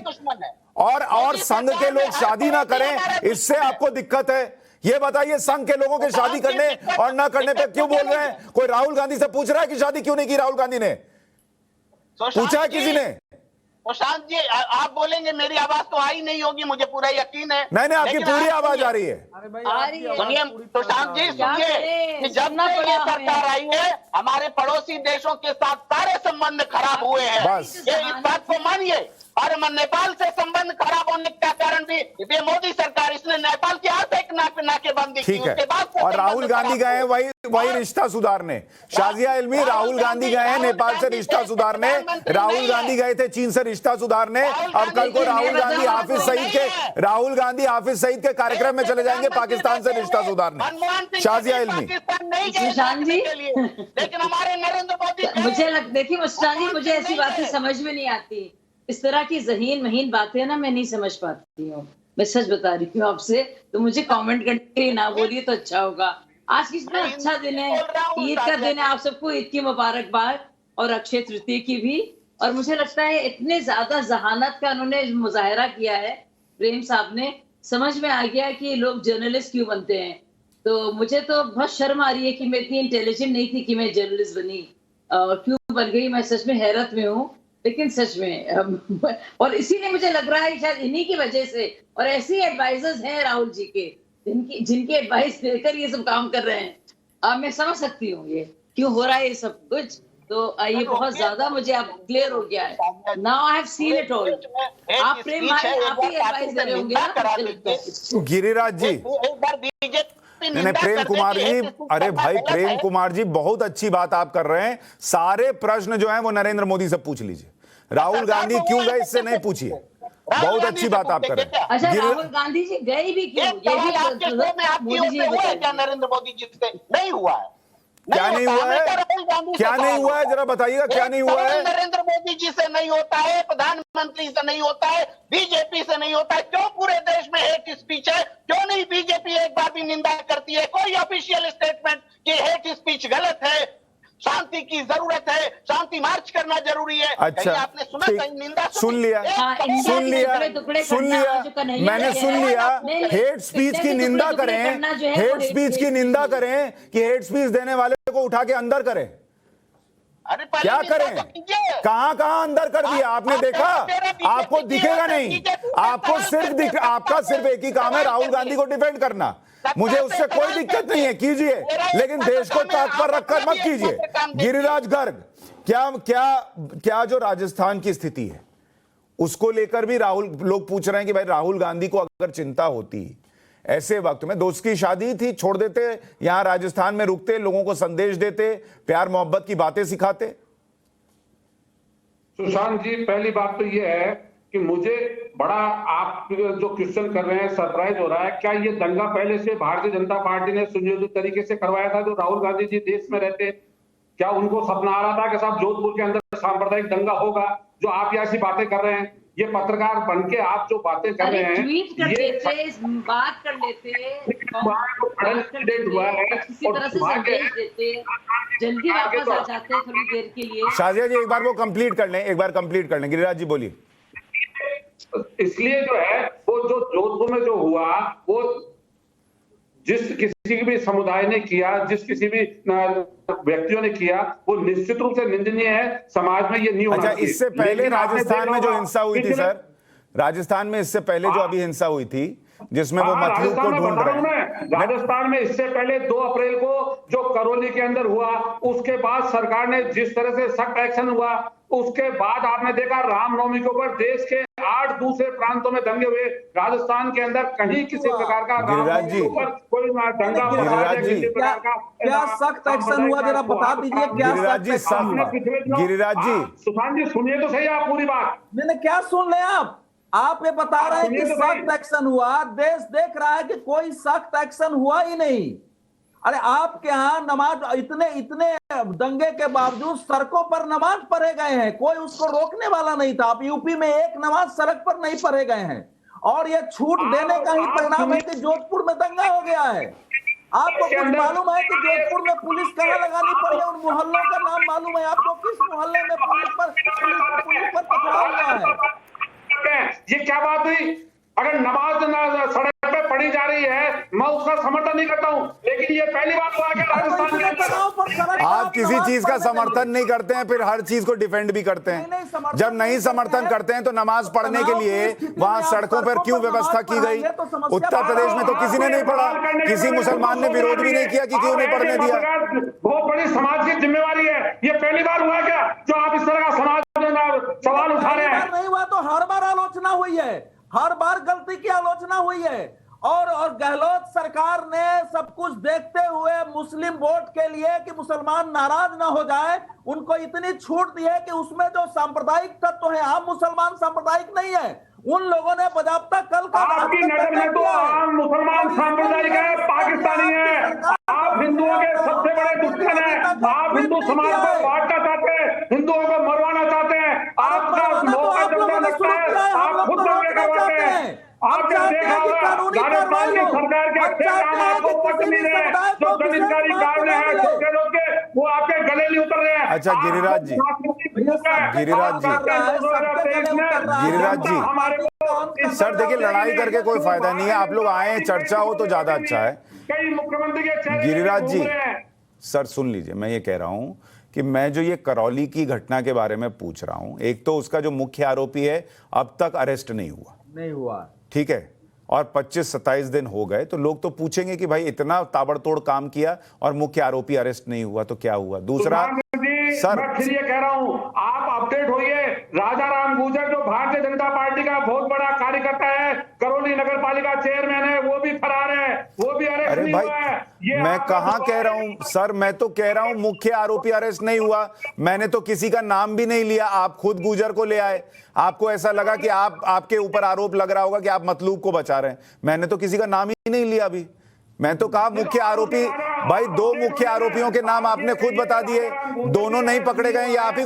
और संघ के लोग शादी ना करें इससे आपको दिक्कत है। ये बताइए संघ के लोगों के शादी करने और ना करने पे क्यों बोल रहे हैं? कोई राहुल गांधी से पूछ रहा है कि शादी क्यों नहीं की राहुल गांधी ने? पूछा है किसी ने? प्रशांत जी आप बोलेंगे, मेरी आवाज तो आई नहीं होगी, मुझे पूरा यकीन है। नहीं आपकी पूरी आवाज आ रही है। सुनिए प्रशांत जी, सुनिए कि जब से ये सरकार आई है हमारे पड़ोसी देशों के साथ सारे संबंध खराब हुए हैं, ये इस बात को मानिए। और नेपाल से संबंध खराब होने का कारण भी ये मोदी सरकार, इसने नेपाल की आर्थिक नाकेबंदी की। ठीक है, और राहुल गांधी गए वही रिश्ता सुधारने। शाजिया इल्मी, राहुल गांधी गए हैं नेपाल से रिश्ता सुधारने, राहुल गांधी गए थे चीन से रिश्ता सुधारने। अब कल को राहुल गांधी हाफिज सईद के कार्यक्रम में चले जाएंगे पाकिस्तान से रिश्ता सुधारने। शाजिया इल्मी, लेकिन हमारे नरेंद्र मोदी, मुझे ऐसी बातें समझ में नहीं आती, इस तरह की ज़हीन महीन बातें ना मैं नहीं समझ पाती हूँ। मैं सच बता रही हूँ आपसे, तो मुझे कमेंट करके ना बोलिए तो अच्छा होगा। आज कितना अच्छा दिन है, ईद का दिन है, आप सबको ईद की मुबारकबाद और अक्षय तृतीया की भी। और मुझे लगता है इतने ज्यादा जहानत का उन्होंने मुजाहरा किया है प्रेम साहब ने, समझ में आ गया कि लोग जर्नलिस्ट क्यों बनते हैं। तो मुझे तो बहुत शर्म आ रही है कि मैं इतनी इंटेलिजेंट नहीं थी कि मैं जर्नलिस्ट बनी, क्यों बन गई, मैं सच में हैरत में हूँ। लेकिन सच में और इसीलिए मुझे लग रहा है कि शायद इन्हीं की वजह से, और ऐसे एडवाइजर्स हैं राहुल जी के जिनकी एडवाइस देकर ये सब काम कर रहे हैं। अब मैं समझ सकती हूँ ये क्यों हो रहा है ये सब कुछ। तो ये बहुत ज्यादा मुझे अब क्लियर हो गया है। Now I have seen it all. आप प्रेम आप ही एडवाइस दे रहे होंगे ना गिरिराज जी। नहीं प्रेम कुमार जी, अरे भाई प्रेम कुमार जी बहुत अच्छी बात आप कर रहे हैं। सारे प्रश्न जो हैं वो नरेंद्र मोदी से पूछ लीजिए, राहुल गांधी क्यों गए इससे नहीं पूछिए। बहुत अच्छी बात आप कर रहे हैं। अच्छा राहुल गांधी जी गए भी क्यों? ये भी मोदी जी ने क्या नरेंद्र मोदी जी से नहीं हुआ है? क्या नहीं हुआ है? क्या नहीं हुआ है जरा बताइएगा, क्या नहीं हुआ है? नरेंद्र मोदी जी से नहीं होता है, प्रधानमंत्री से नहीं होता है, बीजेपी से नहीं होता है। क्यों पूरे देश में हेट स्पीच है? क्यों नहीं बीजेपी एक बार भी निंदा करती है? कोई ऑफिशियल स्टेटमेंट कि हेट स्पीच गलत है, शांति की जरूरत है, शांति मार्च करना जरूरी है। अच्छा आपने सुना कहीं निंदा? सुन लिया मैंने सुन लिया। हेट स्पीच की निंदा करें, हेट स्पीच की निंदा करें कि हेट स्पीच देने वाले को उठा के अंदर करें। अरे पहले क्या निंदा करें? तो कीजिए। कहां कहां अंदर कर दिया आप- आपने आप देखा? मेरा बीजेपी आपको की दिखेगा है, नहीं। बीजेपी का आपको सवाल सिर्फ करते हैं। आपका सिर्फ एक ही काम है, राहुल गांधी को डिफेंड करना। मुझे उससे कोई दिक्कत नहीं है, कीजिए, लेकिन देश को ताक पर रखकर मत कीजिए। गिरिराज गर्ग, क्या क्या क्या जो राजस्थान की स्थिति है उसको लेकर भी राहुल, लोग पूछ रहे हैं कि भाई राहुल गांधी को अगर चिंता होती, ऐसे वक्त में दोस्त की शादी थी, छोड़ देते, यहां राजस्थान में रुकते, लोगों को संदेश देते, प्यार मोहब्बत की बातें सिखाते। सुशांत जी, पहली बात तो ये है कि मुझे बड़ा, आप जो क्वेश्चन कर रहे हैं, सरप्राइज हो रहा है। क्या ये दंगा पहले से भारतीय जनता पार्टी ने सुनियोजित तरीके से करवाया था? जो राहुल गांधी जी देश में रहते, क्या उनको सपना आ रहा था कि साहब जोधपुर के अंदर सांप्रदायिक दंगा होगा? जो आप ऐसी बातें कर रहे हैं, ये पत्रकार बनके आप जो बातें कर रहे हैं, ट्वीट कर ये लेते, इस बात कर लेते, एक्सीडेंट हुआ है किसी तरह से संदेश देते, जल्दी वापस आ जाते थोड़ी देर के लिए। शाजिया जी, एक बार वो कंप्लीट कर लें, एक बार कंप्लीट कर लें। गिरिराज जी बोलिए। इसलिए जो है वो जो जोधपुर में जो हुआ, वो जिस किसी भी समुदाय ने किया, जिस किसी भी व्यक्तियों ने किया, वो निश्चित रूप से निंदनीय है। समाज में ये नहीं होना अच्छा, चाहिए। इससे पहले लेकिन आपने राजस्थान में जो देखा हिंसा हुई थी पिछले- सर, राजस्थान में इससे पहले जो अभी हिंसा हुई थी, जिसमें वो मतलूब को राजस्थान में ढूंढ बता रहे रहा हूं हैं। मैं, राजस्थान में इससे पहले 2 अप्रैल को जो करौली के अंदर हुआ, उसके बाद सरकार ने जिस तरह से सख्त एक्शन हुआ, उसके बाद आपने देखा रामनवमी के ऊपर देश के 8 दूसरे प्रांतों में दंगे हुए। राजस्थान के अंदर कहीं किसी प्रकार का गिरिराज जी, रामनवमी के ऊपर कोई दंगा गिरिराज जी, किसी प्रकार का क्या सख्त एक्शन हुआ, जरा बता दीजिए क्या गिरिराज सख्त जी, एक्शन सख्त- हुआ? गिरिराज जी, सुशांत जी सुनिए तो सही आप पूरी बात। मैंने क्या सुन ले आप ये बता रहे हैं कि सुनिए तो भाई। सख्त एक्शन हुआ, देश देख रहा है कि कोई सख्त एक्शन हुआ ही नहीं। अरे आपके यहाँ नमाज, इतने इतने दंगे के बावजूद सड़कों पर नमाज पढ़े गए हैं, कोई उसको रोकने वाला नहीं था। आप यूपी में एक नमाज सड़क पर नहीं पढ़े गए हैं, और ये छूट देने का ही परिणाम है कि जोधपुर में दंगा हो गया है। आपको कुछ मालूम है कि जोधपुर में पुलिस कहाँ लगानी पड़ी है? उन मोहल्लों का नाम मालूम है आपको? किस मोहल्ले में पुलिस पर पकड़ाव हुआ है? ये क्या बात हुई? अगर नमाज सड़क पे पढ़ी जा रही है, मैं उसका समर्थन नहीं करता हूं, लेकिन ये पहली बात हुआ कि राजस्थान के अंदर आप किसी चीज का समर्थन नहीं करते हैं, फिर हर चीज को डिफेंड भी करते हैं। जब नहीं समर्थन करते हैं तो नमाज पढ़ने के लिए वहां सड़कों पर क्यों व्यवस्था की गई? उत्तर प्रदेश में तो किसी ने नहीं पढ़ा, किसी मुसलमान ने विरोध भी नहीं किया कि क्यों नहीं पढ़ने दिया। बहुत बड़ी समाज की जिम्मेवारी है। ये पहली बार हुआ क्या जो आप इस तरह का समाज सवाल उठा रहे हैं? नहीं हुआ तो हर बार आलोचना हुई है, हर बार गलती की आलोचना हुई है। और गहलोत सरकार ने सब कुछ देखते हुए मुस्लिम वोट के लिए कि मुसलमान नाराज ना हो जाए, उनको इतनी छूट दी है कि उसमें जो सांप्रदायिक तत्व है, आम मुसलमान सांप्रदायिक नहीं है, उन लोगों ने बजाबता कल का आपकी नजर में तो आम मुसलमान सांप्रदायिक है, पाकिस्तानी है। आप हिंदुओं के सबसे बड़े दुश्मन हैं। आप हिंदू समाज को बांटना चाहते हैं, हिंदुओं को मरवाना चाहते हैं। आपका मौका जब तक लगता है आप खुद दंगे करवाते हैं। आपने देखा होगा राजस्थान की सरकार के अच्छे काम आपको पसंद नहीं रहे, जो जनहितकारी कार्य है छोटे लोग के, वो आपके गले नहीं उतर रहे हैं। अच्छा, गिरिराज जी, गिरिराज जी, गिरिराज जी, सर देखिए, लड़ाई करके कोई फायदा नहीं है। आप लोग आए, चर्चा हो तो ज्यादा अच्छा है। कई मुख्यमंत्री के चेहरे गिरिराज जी, घूम रहे हैं। सर सुन लीजिए, मैं ये कह रहा हूं कि मैं जो ये करौली की घटना के बारे में पूछ रहा हूं, एक तो उसका जो मुख्य आरोपी है अब तक अरेस्ट नहीं हुआ, ठीक है, और 25-27 दिन हो गए, तो लोग तो पूछेंगे कि भाई इतना ताबड़तोड़ काम किया और मुख्य आरोपी अरेस्ट नहीं हुआ तो क्या हुआ? दूसरा सर, मैं फिर ये कह रहा हूं, आप अपडेट होइए। राजा राम गुर्जर जो भारतीय जनता पार्टी का बहुत बड़ा कार्यकर्ता है, करौली नगर पालिका चेयरमैन है, वो भी फरार है, वो भी अरेस्ट अरे नहीं भाई, हुआ है। ये मैं आपका कहां कह रहा हूं सर, मैं तो कह रहा हूं मुख्य आरोपी अरेस्ट नहीं हुआ। मैंने तो किसी का नाम भी नहीं लिया, आप खुद गुजर को ले आए। आपको ऐसा लगा कि आपके ऊपर आरोप लग रहा होगा कि आप मतलूब को बचा रहे हैं। मैंने तो किसी का नाम ही नहीं लिया अभी। मैं तो कहा मुख्य आरोपी, भाई 2 मुख्य आरोपियों के नाम आपने खुद बता दिए, दोनों नहीं पकड़े गए। ये आप ही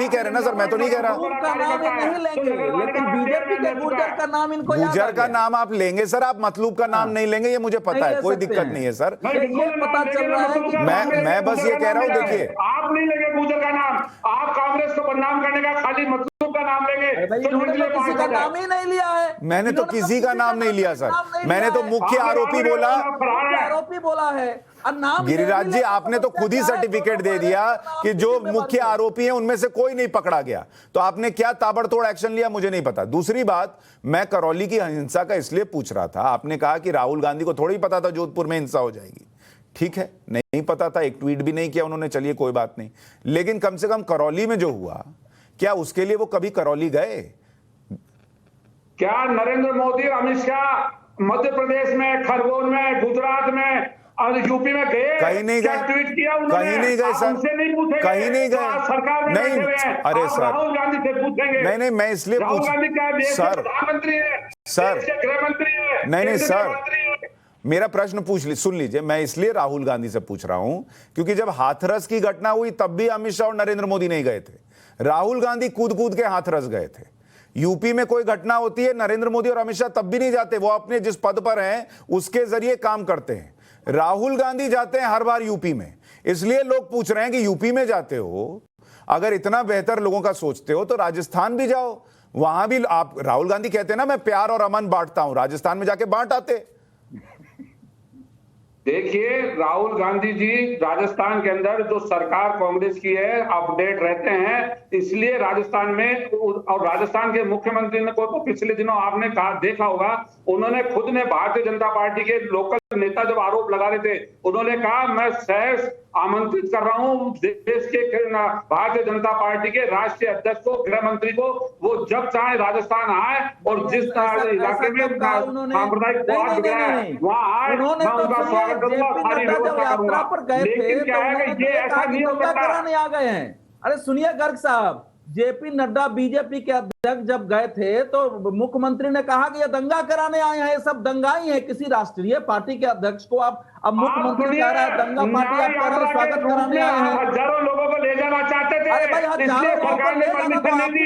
कह रहे हैं ना सर, मैं तो नहीं कह रहा। गुजर का नाम आप लेंगे सर, आप मतलूब का नाम नहीं लेंगे, ये मुझे पता है, कोई दिक्कत नहीं है सर। ये पता चल रहा है कि मैं बस ये कह रहा हूं, देखिए, आप नहीं लेंगे गुजर का नाम, आप कांग्रेस को बदनाम करने का खाली मतलूब का नाम लेंगे। किसी का नाम ही नहीं लिया है। मैंने तो किसी का नाम नहीं लिया सर, मैंने तो मुख्य आरोपी बोला। आरोपी बोला है। गिरिराज जी, आपने तो खुद ही सर्टिफिकेट दे दिया कि जो मुख्य आरोपी हैं उनमें से कोई नहीं पकड़ा गया, तो आपने क्या ताबड़तोड़ एक्शन लिया मुझे नहीं पता। दूसरी बात, मैं करौली की हिंसा का इसलिए पूछ रहा था, आपने कहा कि राहुल गांधी को थोड़ा ही पता था जोधपुर में हिंसा हो जाएगी। ठीक है, नहीं पता था, एक ट्वीट भी नहीं किया उन्होंने, चलिए कोई बात नहीं, लेकिन कम से कम करौली में जो हुआ, क्या उसके लिए वो कभी करौली गए? क्या नरेंद्र मोदी और अमित शाह मध्य प्रदेश में, खरगोन में, गुजरात में और यूपी में गए? कहीं नहीं क्या गए, ट्वीट किया उन्होंने? कहीं नहीं गए सर, उनसे नहीं पूछेंगे? कहीं नहीं तो आज गए, सरकार में नहीं, बैठे हुए हैं, अरे आप सर, राहुल गांधी से पूछेंगे? नहीं, मैं इसलिए राहुल पूछ, गांधी क्या देश के सर, प्रधानमंत्री है, सर, देश के गृह मंत्री है, नहीं केंद्र के सर, मंत्री है। मेरा प्रश्न सुन लीजिए, मैं इसलिए राहुल गांधी से पूछ रहा हूं क्योंकि जब हाथरस की घटना हुई तब भी अमित शाह और नरेंद्र मोदी नहीं गए थे, राहुल गांधी कूद कूद के हाथरस गए थे। यूपी में कोई घटना होती है, नरेंद्र मोदी और अमित शाह तब भी नहीं जाते, वो अपने जिस पद पर हैं उसके जरिए काम करते हैं। राहुल गांधी जाते हैं हर बार यूपी में, इसलिए लोग पूछ रहे हैं कि यूपी में जाते हो, अगर इतना बेहतर लोगों का सोचते हो तो राजस्थान भी जाओ, वहां भी आप, राहुल गांधी कहते हैं ना मैं प्यार और अमन बांटता हूं, राजस्थान में जाके बांट आते। देखिए, राहुल गांधी जी राजस्थान के अंदर जो सरकार कांग्रेस की है अपडेट रहते हैं, इसलिए राजस्थान में, और राजस्थान के मुख्यमंत्री ने को तो पिछले दिनों आपने कहा देखा होगा, उन्होंने खुद ने भारतीय जनता पार्टी के लोकल नेता जब आरोप लगा रहे थे, उन्होंने कहा मैं सहर्ष आमंत्रित कर रहा हूं देश के भारतीय जनता पार्टी के राष्ट्रीय अध्यक्ष को, गृह मंत्री को, वो जब चाहे राजस्थान आए और जिस इलाके में सांप्रदायिक वाद बिगड़ा है वहां आए, मैं उनका स्वागत करूंगा, सारी व्यवस्था करूंगा। लेकिन क्या है कि ये ऐसा नहीं हो सकता। आ गए हैं। अरे सुनिए गर्ग साहब, जेपी नड्डा बीजेपी के अध्यक्ष जब गए थे तो मुख्यमंत्री ने कहा कि ये दंगा कराने आए हैं, ये सब दंगाई है। किसी राष्ट्रीय पार्टी के अध्यक्ष को आप अब मुख्यमंत्री कह रहा है दंगा पार्टी, आप कह रहे हैं स्वागत कराने आए हैं। हजारों लोगों को ले जाना चाहते थे, अरे भाई, इसलिए सरकार ने परमिशन नहीं दी।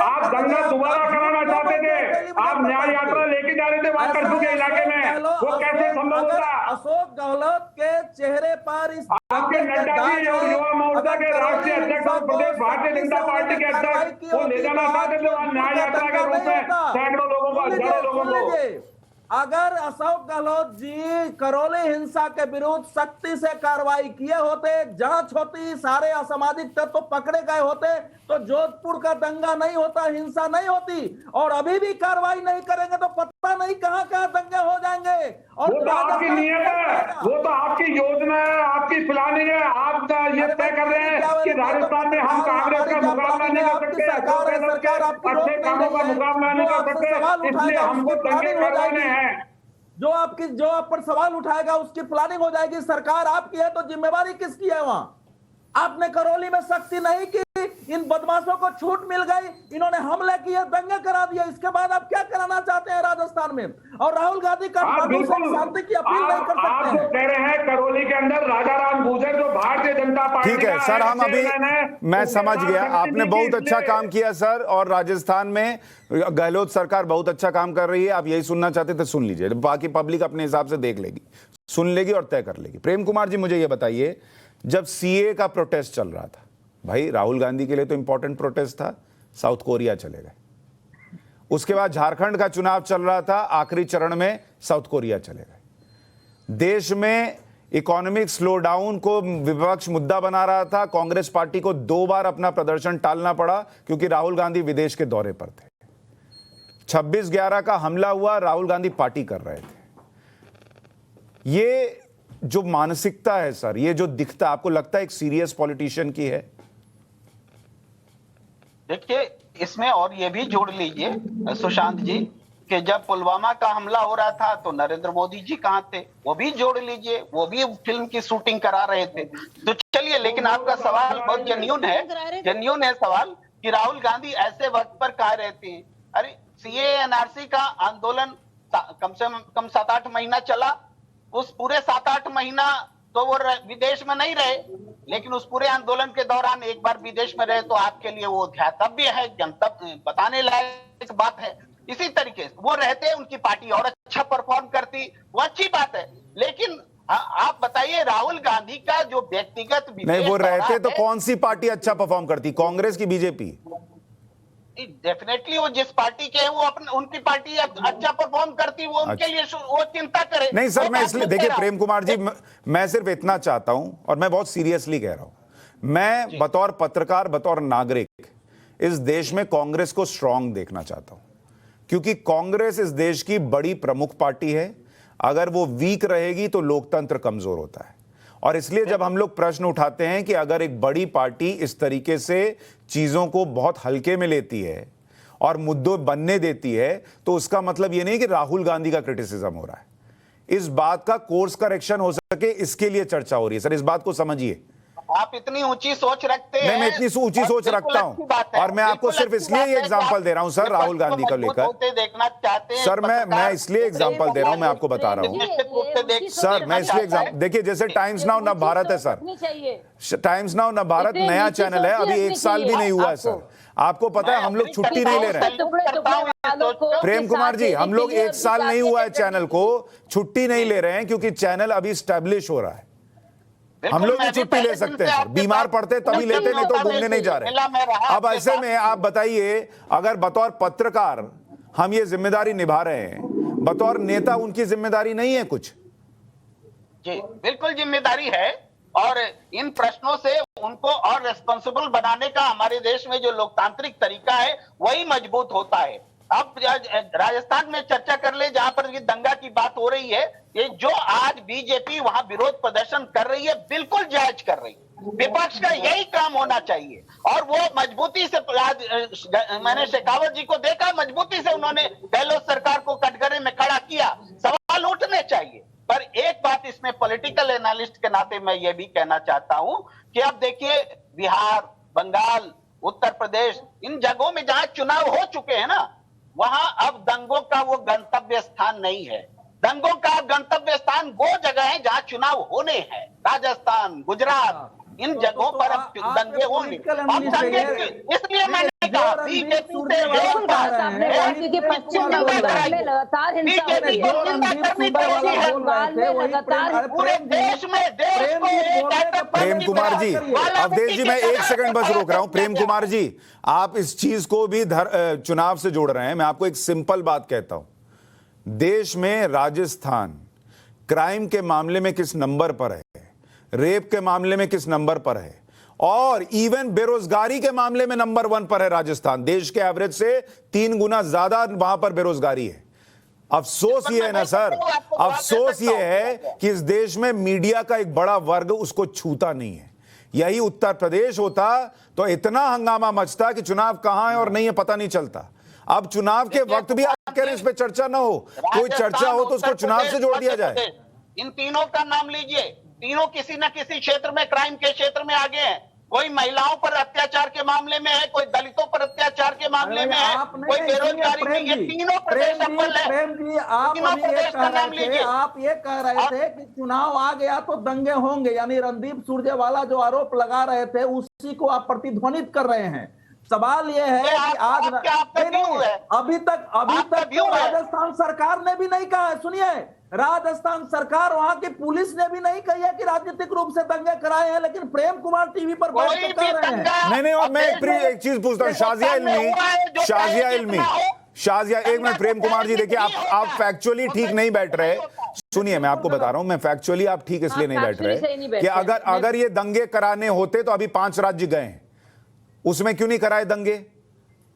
आप दंगा दोबारा कराना चाहते थे, आप न्याय यात्रा लेके जा रहे थे वहां कर्फ्यू के इलाके में, वो कैसे संभव होता? अशोक गहलोत के चेहरे पर इस आपके नड्डा जी और युवा मोर्चा के राष्ट्रीय अध्यक्ष और प्रदेश भारतीय जनता पार्टी के अध्यक्ष वो ले जाना चाहते थे वहां न्याय यात्रा के रूप में सैकड़ों लोगों को, हजारों लोगों को। अगर अशोक गहलोत जी करौली हिंसा के विरुद्ध सख्ती से कार्रवाई किए होते, जांच होती, सारे असामाजिक तत्व पकड़े गए होते, तो जोधपुर का दंगा नहीं होता, हिंसा नहीं होती। और अभी भी कार्रवाई नहीं करेंगे तो पता नहीं कहां कहां दंगे हो जाएंगे। और वो तो आपकी नियत है, वो तो आपकी योजना है, आपकी प्लानिंग है। आप ये तय कर रहे हैं कि राजस्थान में हम कांग्रेस का मुकाबला नहीं कर सकते, अच्छे कामों का मुकाबला नहीं कर सकते, इसलिए हमको दंगे करवाने हैं। जो आप पर सवाल उठाएगा उसकी प्लानिंग हो जाएगी। सरकार आपकी है तो जिम्मेवारी किसकी है? वहां आपने करौली में सख्ती नहीं की, इन बदमाशों को छूट मिल गई, इन्होंने हमले किए, दंगे करा दिए, इसके बाद आप क्या कराना चाहते हैं राजस्थान में? और राहुल गांधी काठमांडू से शांति की अपील नहीं कर सकते आप जो कह रहे हैं करौली के अंदर राजा राम गुर्जर जो भारतीय जनता पार्टी, ठीक है सर, हम अभी, मैं समझ गया, आपने बहुत अच्छा काम किया सर, और राजस्थान में गहलोत सरकार बहुत अच्छा काम कर रही है। आप यही सुनना चाहते थे, सुन लीजिए, बाकी पब्लिक अपने हिसाब से देख लेगी, सुन लेगी और तय कर लेगी। प्रेम कुमार जी, मुझे यह बताइए, जब सीए का प्रोटेस्ट चल रहा था, भाई राहुल गांधी के लिए तो इंपॉर्टेंट प्रोटेस्ट था, साउथ कोरिया चले गए। उसके बाद झारखंड का चुनाव चल रहा था, आखिरी चरण में साउथ कोरिया चले गए। देश में इकोनॉमिक स्लोडाउन को विपक्ष मुद्दा बना रहा था, कांग्रेस पार्टी को 2 बार अपना प्रदर्शन टालना पड़ा क्योंकि राहुल गांधी विदेश के दौरे पर थे। 26/11 का हमला हुआ, राहुल गांधी पार्टी कर रहे थे। ये जो मानसिकता है सर, ये जो दिखता है, आपको लगता है एक सीरियस पॉलिटिशियन की है? देखिए, इसमें और ये भी जोड़ लीजिए सुशांत जी कि जब पुलवामा का हमला हो रहा था तो नरेंद्र मोदी जी कहाँ थे, वो भी जोड़ लीजिए, वो भी फिल्म की शूटिंग करा रहे थे। तो चलिए, लेकिन आपका सवाल बहुत जेन्युइन है सवाल कि राहुल गांधी ऐसे वक्त पर कहाँ रहते हैं। अरे सीए एनआरसी का आंदोलन कम से कम 7-8 महीना चला, उस पूरे 7-8 महीना तो वो विदेश में नहीं रहे, लेकिन उस पूरे आंदोलन के दौरान एक बार विदेश में रहे तो आपके लिए वो ध्यातव्य है, जनतव्य बताने लायक बात है। इसी तरीके से वो रहते, उनकी पार्टी और अच्छा परफॉर्म करती, वो अच्छी बात है। लेकिन आप बताइए, राहुल गांधी का जो व्यक्तिगत नहीं, वो रहते तो कौन सी पार्टी अच्छा परफॉर्म करती, कांग्रेस की बीजेपी? डेफिनेटली वो जिस पार्टी के हैं वो अपने उनकी पार्टी अच्छा परफॉर्म करती, वो उनके लिए वो चिंता करे। नहीं सर, वो मैं बात इसलिए मैं कह देखिए रहा हूं। प्रेम कुमार जी, मैं सिर्फ इतना चाहता हूं और मैं बहुत सीरियसली कह रहा हूं, मैं बतौर पत्रकार, बतौर नागरिक इस देश में कांग्रेस को स्ट्रांग देखना चाहता हूं, क्योंकि कांग्रेस इस देश की बड़ी प्रमुख पार्टी है। अगर वो वीक रहेगी तो लोकतंत्र कमजोर होता है। और इसलिए जब हम लोग प्रश्न उठाते हैं कि अगर एक बड़ी पार्टी इस तरीके से चीजों को बहुत हल्के में लेती है और मुद्दों बनने देती है, तो उसका मतलब यह नहीं कि राहुल गांधी का क्रिटिसिज्म हो रहा है। इस बात का कोर्स करेक्शन हो सके, इसके लिए चर्चा हो रही है। सर, इस बात को समझिए। आप इतनी ऊंची सोच रखते हैं। नहीं, मैं इतनी ऊंची सोच रखता हूं और मैं आपको सिर्फ इसलिए ये एग्जांपल दे रहा हूं सर, राहुल गांधी को लेकर। देखना चाहते हैं सर, मैं इसलिए एग्जांपल दे रहा हूं, मैं आपको बता रहा हूं सर, मैं इसलिए एग्जांपल, देखिए जैसे टाइम्स नाउ नव भारत है सर, टाइम्स नाउ नव भारत नया चैनल है, अभी 1 साल भी नहीं हुआ है सर। आपको पता है हम लोग छुट्टी नहीं ले रहे हैं प्रेम कुमार जी, हम लोग 1 साल नहीं हुआ है चैनल को, छुट्टी नहीं ले रहे हैं क्योंकि चैनल अभी स्टैब्लिश हो रहा है। हम लोग भी छुट्टी ले सकते हैं सर, बीमार पड़ते तभी लेते, नहीं तो घूमने नहीं जा रहे। अब ऐसे में आप बताइए, अगर बतौर पत्रकार हम ये जिम्मेदारी निभा रहे हैं, बतौर नेता उनकी जिम्मेदारी नहीं है कुछ? जी बिल्कुल जिम्मेदारी है, और इन प्रश्नों से उनको और रेस्पॉन्सिबल बनाने का हमारे देश में जो लोकतांत्रिक तरीका है वही मजबूत होता है। अब राजस्थान में चर्चा कर ले, जहां पर ये दंगा की बात हो रही है, ये जो आज बीजेपी वहां विरोध प्रदर्शन कर रही है बिल्कुल जायज कर रही है। विपक्ष का यही काम होना चाहिए, और वो मजबूती से मैंने शेखावत जी को देखा, मजबूती से उन्होंने गहलोत सरकार को कटघरे में खड़ा किया। सवाल उठने चाहिए, पर एक बात इसमें पॉलिटिकल एनालिस्ट के नाते मैं ये भी कहना चाहता हूं कि अब देखिए बिहार, बंगाल, उत्तर प्रदेश, इन जगहों में जहां चुनाव हो चुके हैं ना, वहां अब दंगों का वो गंतव्य स्थान नहीं है। दंगों का गंतव्य स्थान वो जगह है जहां चुनाव होने हैं। राजस्थान, गुजरात, इन जगहों पर अब दंगे होंगे। इसलिए मैंने कहा बीजेपी से पूरे देश में प्रेम कुमार जी, अवधेश जी, मैं 1 सेकंड बस रोक रहा हूं। प्रेम कुमार जी, आप इस चीज को भी चुनाव से जोड़ रहे हैं। मैं आपको एक सिंपल बात कहता हूं, देश में राजस्थान क्राइम के मामले में किस नंबर पर है, रेप के मामले में किस नंबर पर है, और इवन बेरोजगारी के मामले में नंबर 1 पर है राजस्थान। देश के एवरेज से 3 गुना ज्यादा वहां पर बेरोजगारी है। अफसोस ये है ना सर, अफसोस ये है कि इस देश में मीडिया का एक बड़ा वर्ग उसको छूता नहीं है। यही उत्तर प्रदेश होता तो इतना हंगामा मचता कि चुनाव कहां है और नहीं है पता नहीं चलता। अब चुनाव के वक्त भी आप कह रहे हैं इस पे चर्चा ना हो, कोई चर्चा हो तो उसको चुनाव से जोड़ दिया जाए। इन तीनों का नाम लीजिए, तीनों किसी न किसी क्षेत्र में, क्राइम के क्षेत्र में आगे हैं। कोई महिलाओं पर अत्याचार के मामले में है, कोई दलितों पर अत्याचार के मामले में है, कोई बेरोजगारी में। ये तीनों प्रदेश सफल है। प्रेम जी, आप ये कह रहे थे कि चुनाव आ गया तो दंगे होंगे, यानी रणदीप सुरजेवाला जो आरोप लगा रहे थे उसी को आप प्रतिध्वनित कर रहे हैं। सवाल यह है कि आज अभी तक राजस्थान सरकार ने भी नहीं कहा है। सुनिए, राजस्थान सरकार, वहां की पुलिस ने भी नहीं कही है कि राजनीतिक रूप से दंगे कराए हैं, लेकिन प्रेम कुमार टीवी पर बैठ कर कह रहे हैं। नहीं, और मैं एक चीज पूछता हूं, शाजिया एक मिनट। प्रेम कुमार जी, देखिए आप फैक्चुअली ठीक नहीं बैठ रहे। सुनिए, मैं आपको बता रहा हूं, मैं फैक्चुअली आप ठीक इसलिए नहीं बैठ रहे कि अगर ये दंगे कराने होते तो अभी 5 राज्य गए हैं, उसमें क्यों नहीं कराए दंगे?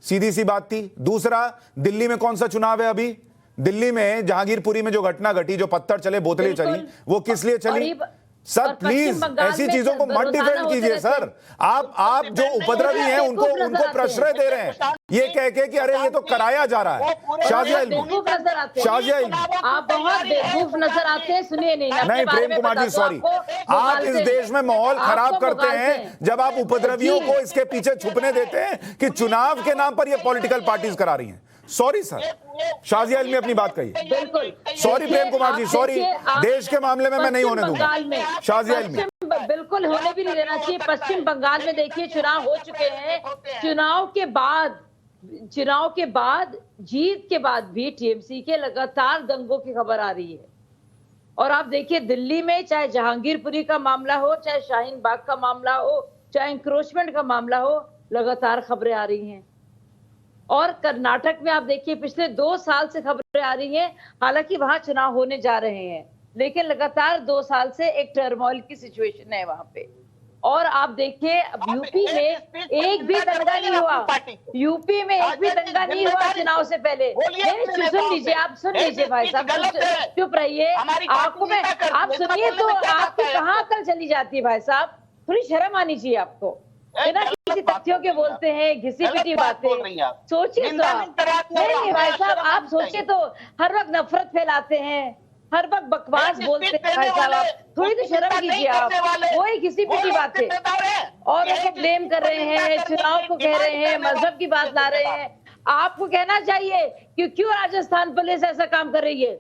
सीधी सी बात थी। दूसरा, दिल्ली में कौन सा चुनाव है अभी? दिल्ली में जहांगीरपुरी में जो घटना घटी, जो पत्थर चले, बोतलें चली, वो किस लिए चली? सर प्लीज ऐसी चीजों को मत डिफेंड कीजिए सर। आप जो उपद्रवी हैं उनको प्रश्रय दे रहे हैं ये कह के कि अरे ये तो कराया जा रहा है। शाजिया इल्मी, आप बहुत बेवकूफ नजर आते हैं। सुनिए, नहीं प्रेम कुमार जी, सॉरी, आप इस देश में माहौल खराब करते हैं जब आप उपद्रवियों को इसके पीछे छुपने देते हैं कि चुनाव के नाम पर ये पॉलिटिकल पार्टीज करा रही हैं। सॉरी सर, शाजिया इल्मी अपनी बात कहिए। बिल्कुल सॉरी प्रेम कुमार जी, सॉरी, देश के मामले में मैं नहीं होने दूंगा। शाजिया इल्मी, बिल्कुल होने भी नहीं देना चाहिए। पश्चिम बंगाल में देखिए चुनाव हो चुके हैं, चुनाव के बाद जीत के बाद भी टीएमसी के लगातार दंगों की खबर आ रही है। और आप देखिए दिल्ली में चाहे जहांगीरपुरी का मामला हो, चाहे शाहीन बाग का मामला हो, चाहे इंक्रोचमेंट का मामला हो, लगातार खबरें आ रही हैं। और कर्नाटक में आप देखिए पिछले 2 साल से खबरें आ रही हैं, हालांकि वहां चुनाव होने जा रहे हैं, लेकिन लगातार 2 साल से एक टर्मोइल की सिचुएशन है वहां पे। और आप देखिए यूपी में एक भी दंगा नहीं हुआ, यूपी में एक भी दंगा नहीं हुआ चुनाव से पहले। नहीं, सुन लीजिए, आप सुन लीजिए भाई साहब, चुप रहिए। आपको मैं, आप सुनिए तो आपकी कहाँ अकल चली जाती है भाई साहब, थोड़ी शर्म आनी चाहिए आपको। बिना किसी तथ्यों के बोलते हैं, घिसी पिटी बातें। सोचिए तो आप, नहीं भाई साहब, आप सोचिए तो हर वक्त नफरत फैलाते हैं, हर वक्त बकवास बोलते हैं भाई साहब। आप थोड़ी तो शर्म कीजिए आप, वही किसी पिटी बातें और उनको ब्लेम कर रहे हैं, चुनाव को कह रहे हैं, मजहब की बात ला रहे हैं। आपको कहना चाहिए कि क्यों राजस्थान पुलिस ऐसा काम कर रही है,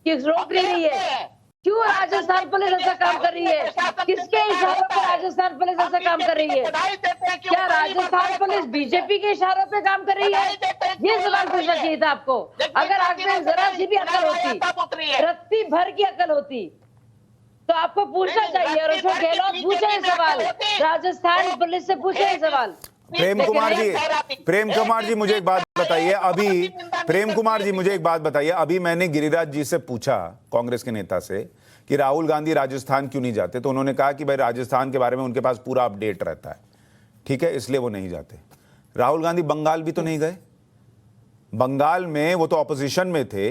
कि रोक रही है, क्यों राजस्थान पुलिस ऐसा काम कर रही है, किसके इशारों पर राजस्थान पुलिस ऐसा काम कर रही है? क्या राजस्थान पुलिस बीजेपी के इशारों पे काम कर रही है? ये सवाल पूछना चाहिए था आपको। अगर आप में जरा सी भी अकल होती, रत्ती भर की अकल होती, तो आपको पूछना चाहिए। और अशोक गहलोत पूछे ये सवाल, राजस्थान पुलिस से पूछे ये सवाल। प्रेम कुमार जी मुझे एक बात बताइए, अभी प्रेम कुमार जी मुझे एक बात बताइए, अभी मैंने गिरिराज जी से पूछा, कांग्रेस के नेता से, कि राहुल गांधी राजस्थान क्यों नहीं जाते, तो उन्होंने कहा कि भाई राजस्थान के बारे में उनके पास पूरा अपडेट रहता है, ठीक है, इसलिए वो नहीं जाते। राहुल गांधी बंगाल भी तो नहीं गए, बंगाल में वो तो ऑपोजिशन में थे,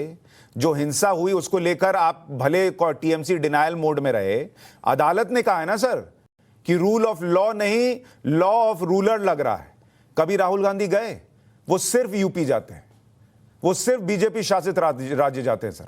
जो हिंसा हुई उसको लेकर आप भले टीएमसी डिनायल मोड में रहे, अदालत ने कहा है ना सर कि रूल ऑफ लॉ नहीं, लॉ ऑफ रूलर लग रहा है। कभी राहुल गांधी गए? वो सिर्फ यूपी जाते हैं, वो सिर्फ बीजेपी शासित राज्य जाते हैं। सर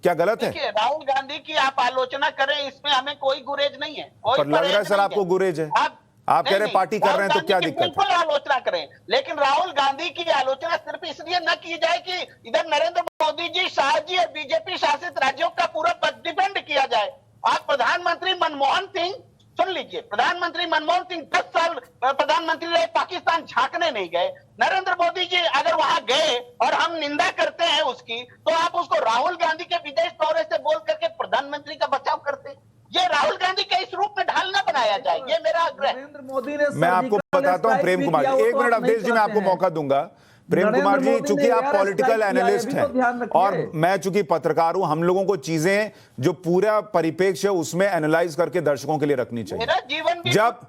क्या गलत है? राहुल गांधी की आप आलोचना करें, इसमें हमें कोई गुरेज नहीं है, पर लग रहा है सर आपको गुरेज है। आप कह रहे हैं पार्टी कर रहे हैं तो क्या दिक्कत है? बिल्कुल आलोचना करें, लेकिन राहुल गांधी की आलोचना सिर्फ इसलिए न की जाए कि इधर नरेंद्र मोदी जी, शाह जी और बीजेपी शासित राज्यों का पूरा डिपेंड किया जाए। आज प्रधानमंत्री मनमोहन सिंह, सुन लीजिए, प्रधानमंत्री मनमोहन सिंह 10 साल प्रधानमंत्री रहे, पाकिस्तान झांकने नहीं गए। नरेंद्र मोदी जी अगर वहां गए और हम निंदा करते हैं उसकी, तो आप उसको राहुल गांधी के विदेश दौरे से बोल करके प्रधानमंत्री का बचाव करते हैं। ये राहुल गांधी के इस रूप में ढाल न बनाया जाए, ये मेरा आग्रह। नरेंद्र मोदी ने, मैं आपको बताता हूं प्रेम कुमार जी, एक मिनट अवधेश जी मैं आपको मौका दूंगा। प्रेम कुमार जी, चूंकि आप पॉलिटिकल एनालिस्ट हैं और मैं चूंकि पत्रकार हूं, हम लोगों को चीजें जो पूरा परिप्रेक्ष्य है उसमें एनालाइज करके दर्शकों के लिए रखनी चाहिए। मेरा जीवन भी जब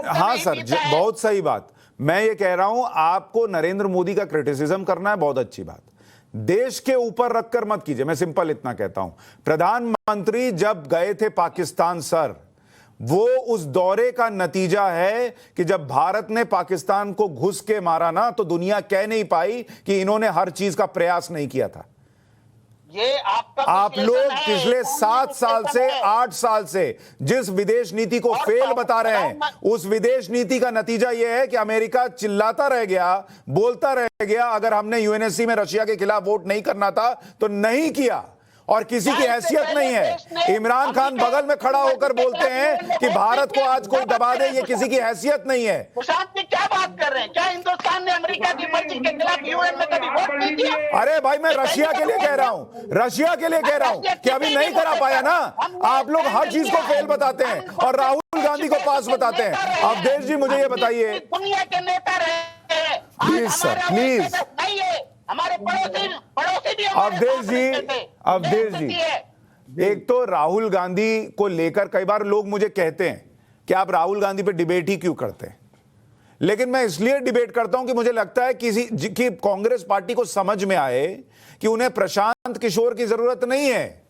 हाँ सर, बहुत सही बात। मैं ये कह रहा हूं, आपको नरेंद्र मोदी का क्रिटिसिज्म करना है, बहुत अच्छी बात, देश के ऊपर रखकर मत कीजिए। मैं सिंपल इतना कहता हूं, प्रधानमंत्री जब गए थे पाकिस्तान सर, वो उस दौरे का नतीजा है कि जब भारत ने पाकिस्तान को घुस के मारा ना, तो दुनिया कह नहीं पाई कि इन्होंने हर चीज का प्रयास नहीं किया था। ये आप लोग पिछले 7 साल से 8 साल से जिस विदेश नीति को फेल बता रहे हैं, उस विदेश नीति का नतीजा यह है कि अमेरिका चिल्लाता रह गया, बोलता रह गया, अगर हमने यूएनएससी में रशिया के खिलाफ वोट नहीं करना था तो नहीं किया, और किसी की हैसियत नहीं है। इमरान खान बगल में खड़ा होकर बोलते हैं कि भारत को आज कोई दबा दे, ये किसी की हैसियत नहीं है। प्रशांत जी क्या बात कर रहे हैं? क्या हिंदुस्तान ने अमेरिका की मर्जी के खिलाफ यूएन में कभी वोट नहीं दिया? अरे भाई, मैं रशिया के लिए कह रहा हूं, रशिया के लिए कह रहा हूं कि अभी नहीं करा पाया ना। आप लोग हर चीज को फेल बताते हैं और राहुल गांधी को पास बताते हैं। अवधेश जी मुझे ये बताइए, दुनिया के नेता रहे, प्लीज सर, प्लीज। हमारे पड़ोसी भी अवधेश जी, एक तो राहुल गांधी को लेकर कई बार लोग मुझे कहते हैं कि आप राहुल गांधी पे डिबेट ही क्यों करते हैं, लेकिन मैं इसलिए डिबेट करता हूं कि मुझे लगता है कि कांग्रेस पार्टी को समझ में आए कि उन्हें प्रशांत किशोर की जरूरत नहीं है,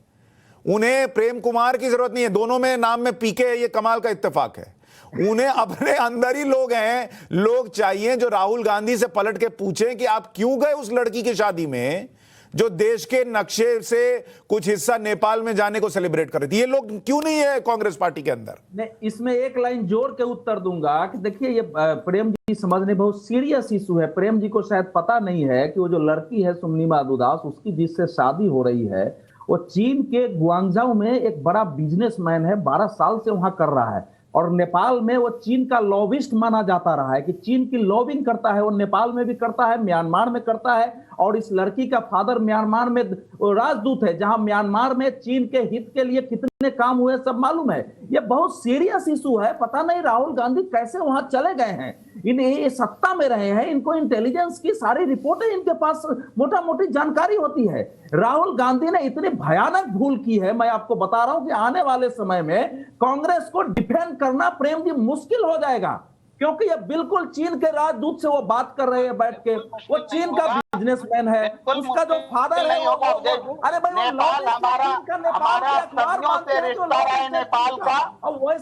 उन्हें प्रेम कुमार की जरूरत नहीं है। दोनों में नाम में पीके है, ये कमाल का इत्तेफाक है। उन्हें अपने अंदर ही लोग हैं, लोग चाहिए जो राहुल गांधी से पलट के पूछें कि आप क्यों गए उस लड़की की शादी में जो देश के नक्शे से कुछ हिस्सा नेपाल में जाने को सेलिब्रेट कर रही थी। ये लोग क्यों नहीं है कांग्रेस पार्टी के अंदर? मैं इसमें एक लाइन जोड़ के उत्तर दूंगा कि देखिए, ये प्रेम जी समझने बहुत सीरियस इशू है। प्रेम जी को शायद पता नहीं है कि वो जो लड़की है सुमनिमा दुदास, उसकी जिससे शादी हो रही है, वो चीन के गुआंगझाऊ में एक बड़ा बिजनेसमैन है, 12 साल से वहां कर रहा है, और नेपाल में वो चीन का लॉबिस्ट माना जाता रहा है कि चीन की लॉबिंग करता है। वो नेपाल में भी करता है, म्यांमार में करता है, और इस लड़की का फादर म्यांमार में राजदूत है, जहां म्यांमार में चीन के हित के लिए कितने काम हुए सब मालूम है। ये बहुत सीरियस इशू है। पता नहीं राहुल गांधी कैसे वहां चले गए हैं। ये सत्ता में रहे हैं, इनको इंटेलिजेंस की सारी रिपोर्टें इनके पास मोटा मोटी जानकारी होती है। राहुल गांधी ने इतनी भयानक भूल की है, मैं आपको बता रहा हूं कि आने वाले समय में कांग्रेस को डिफेंड करना प्रेम जी मुश्किल हो जाएगा, क्योंकि ये बिल्कुल चीन के राजदूत से वो बात कर रहे हैं बैठ के। वो चीन का बिजनेसमैन है, उसका जो फादर है अरे भाई वो नेपाल हमारा सदियों से रिश्ता है नेपाल का।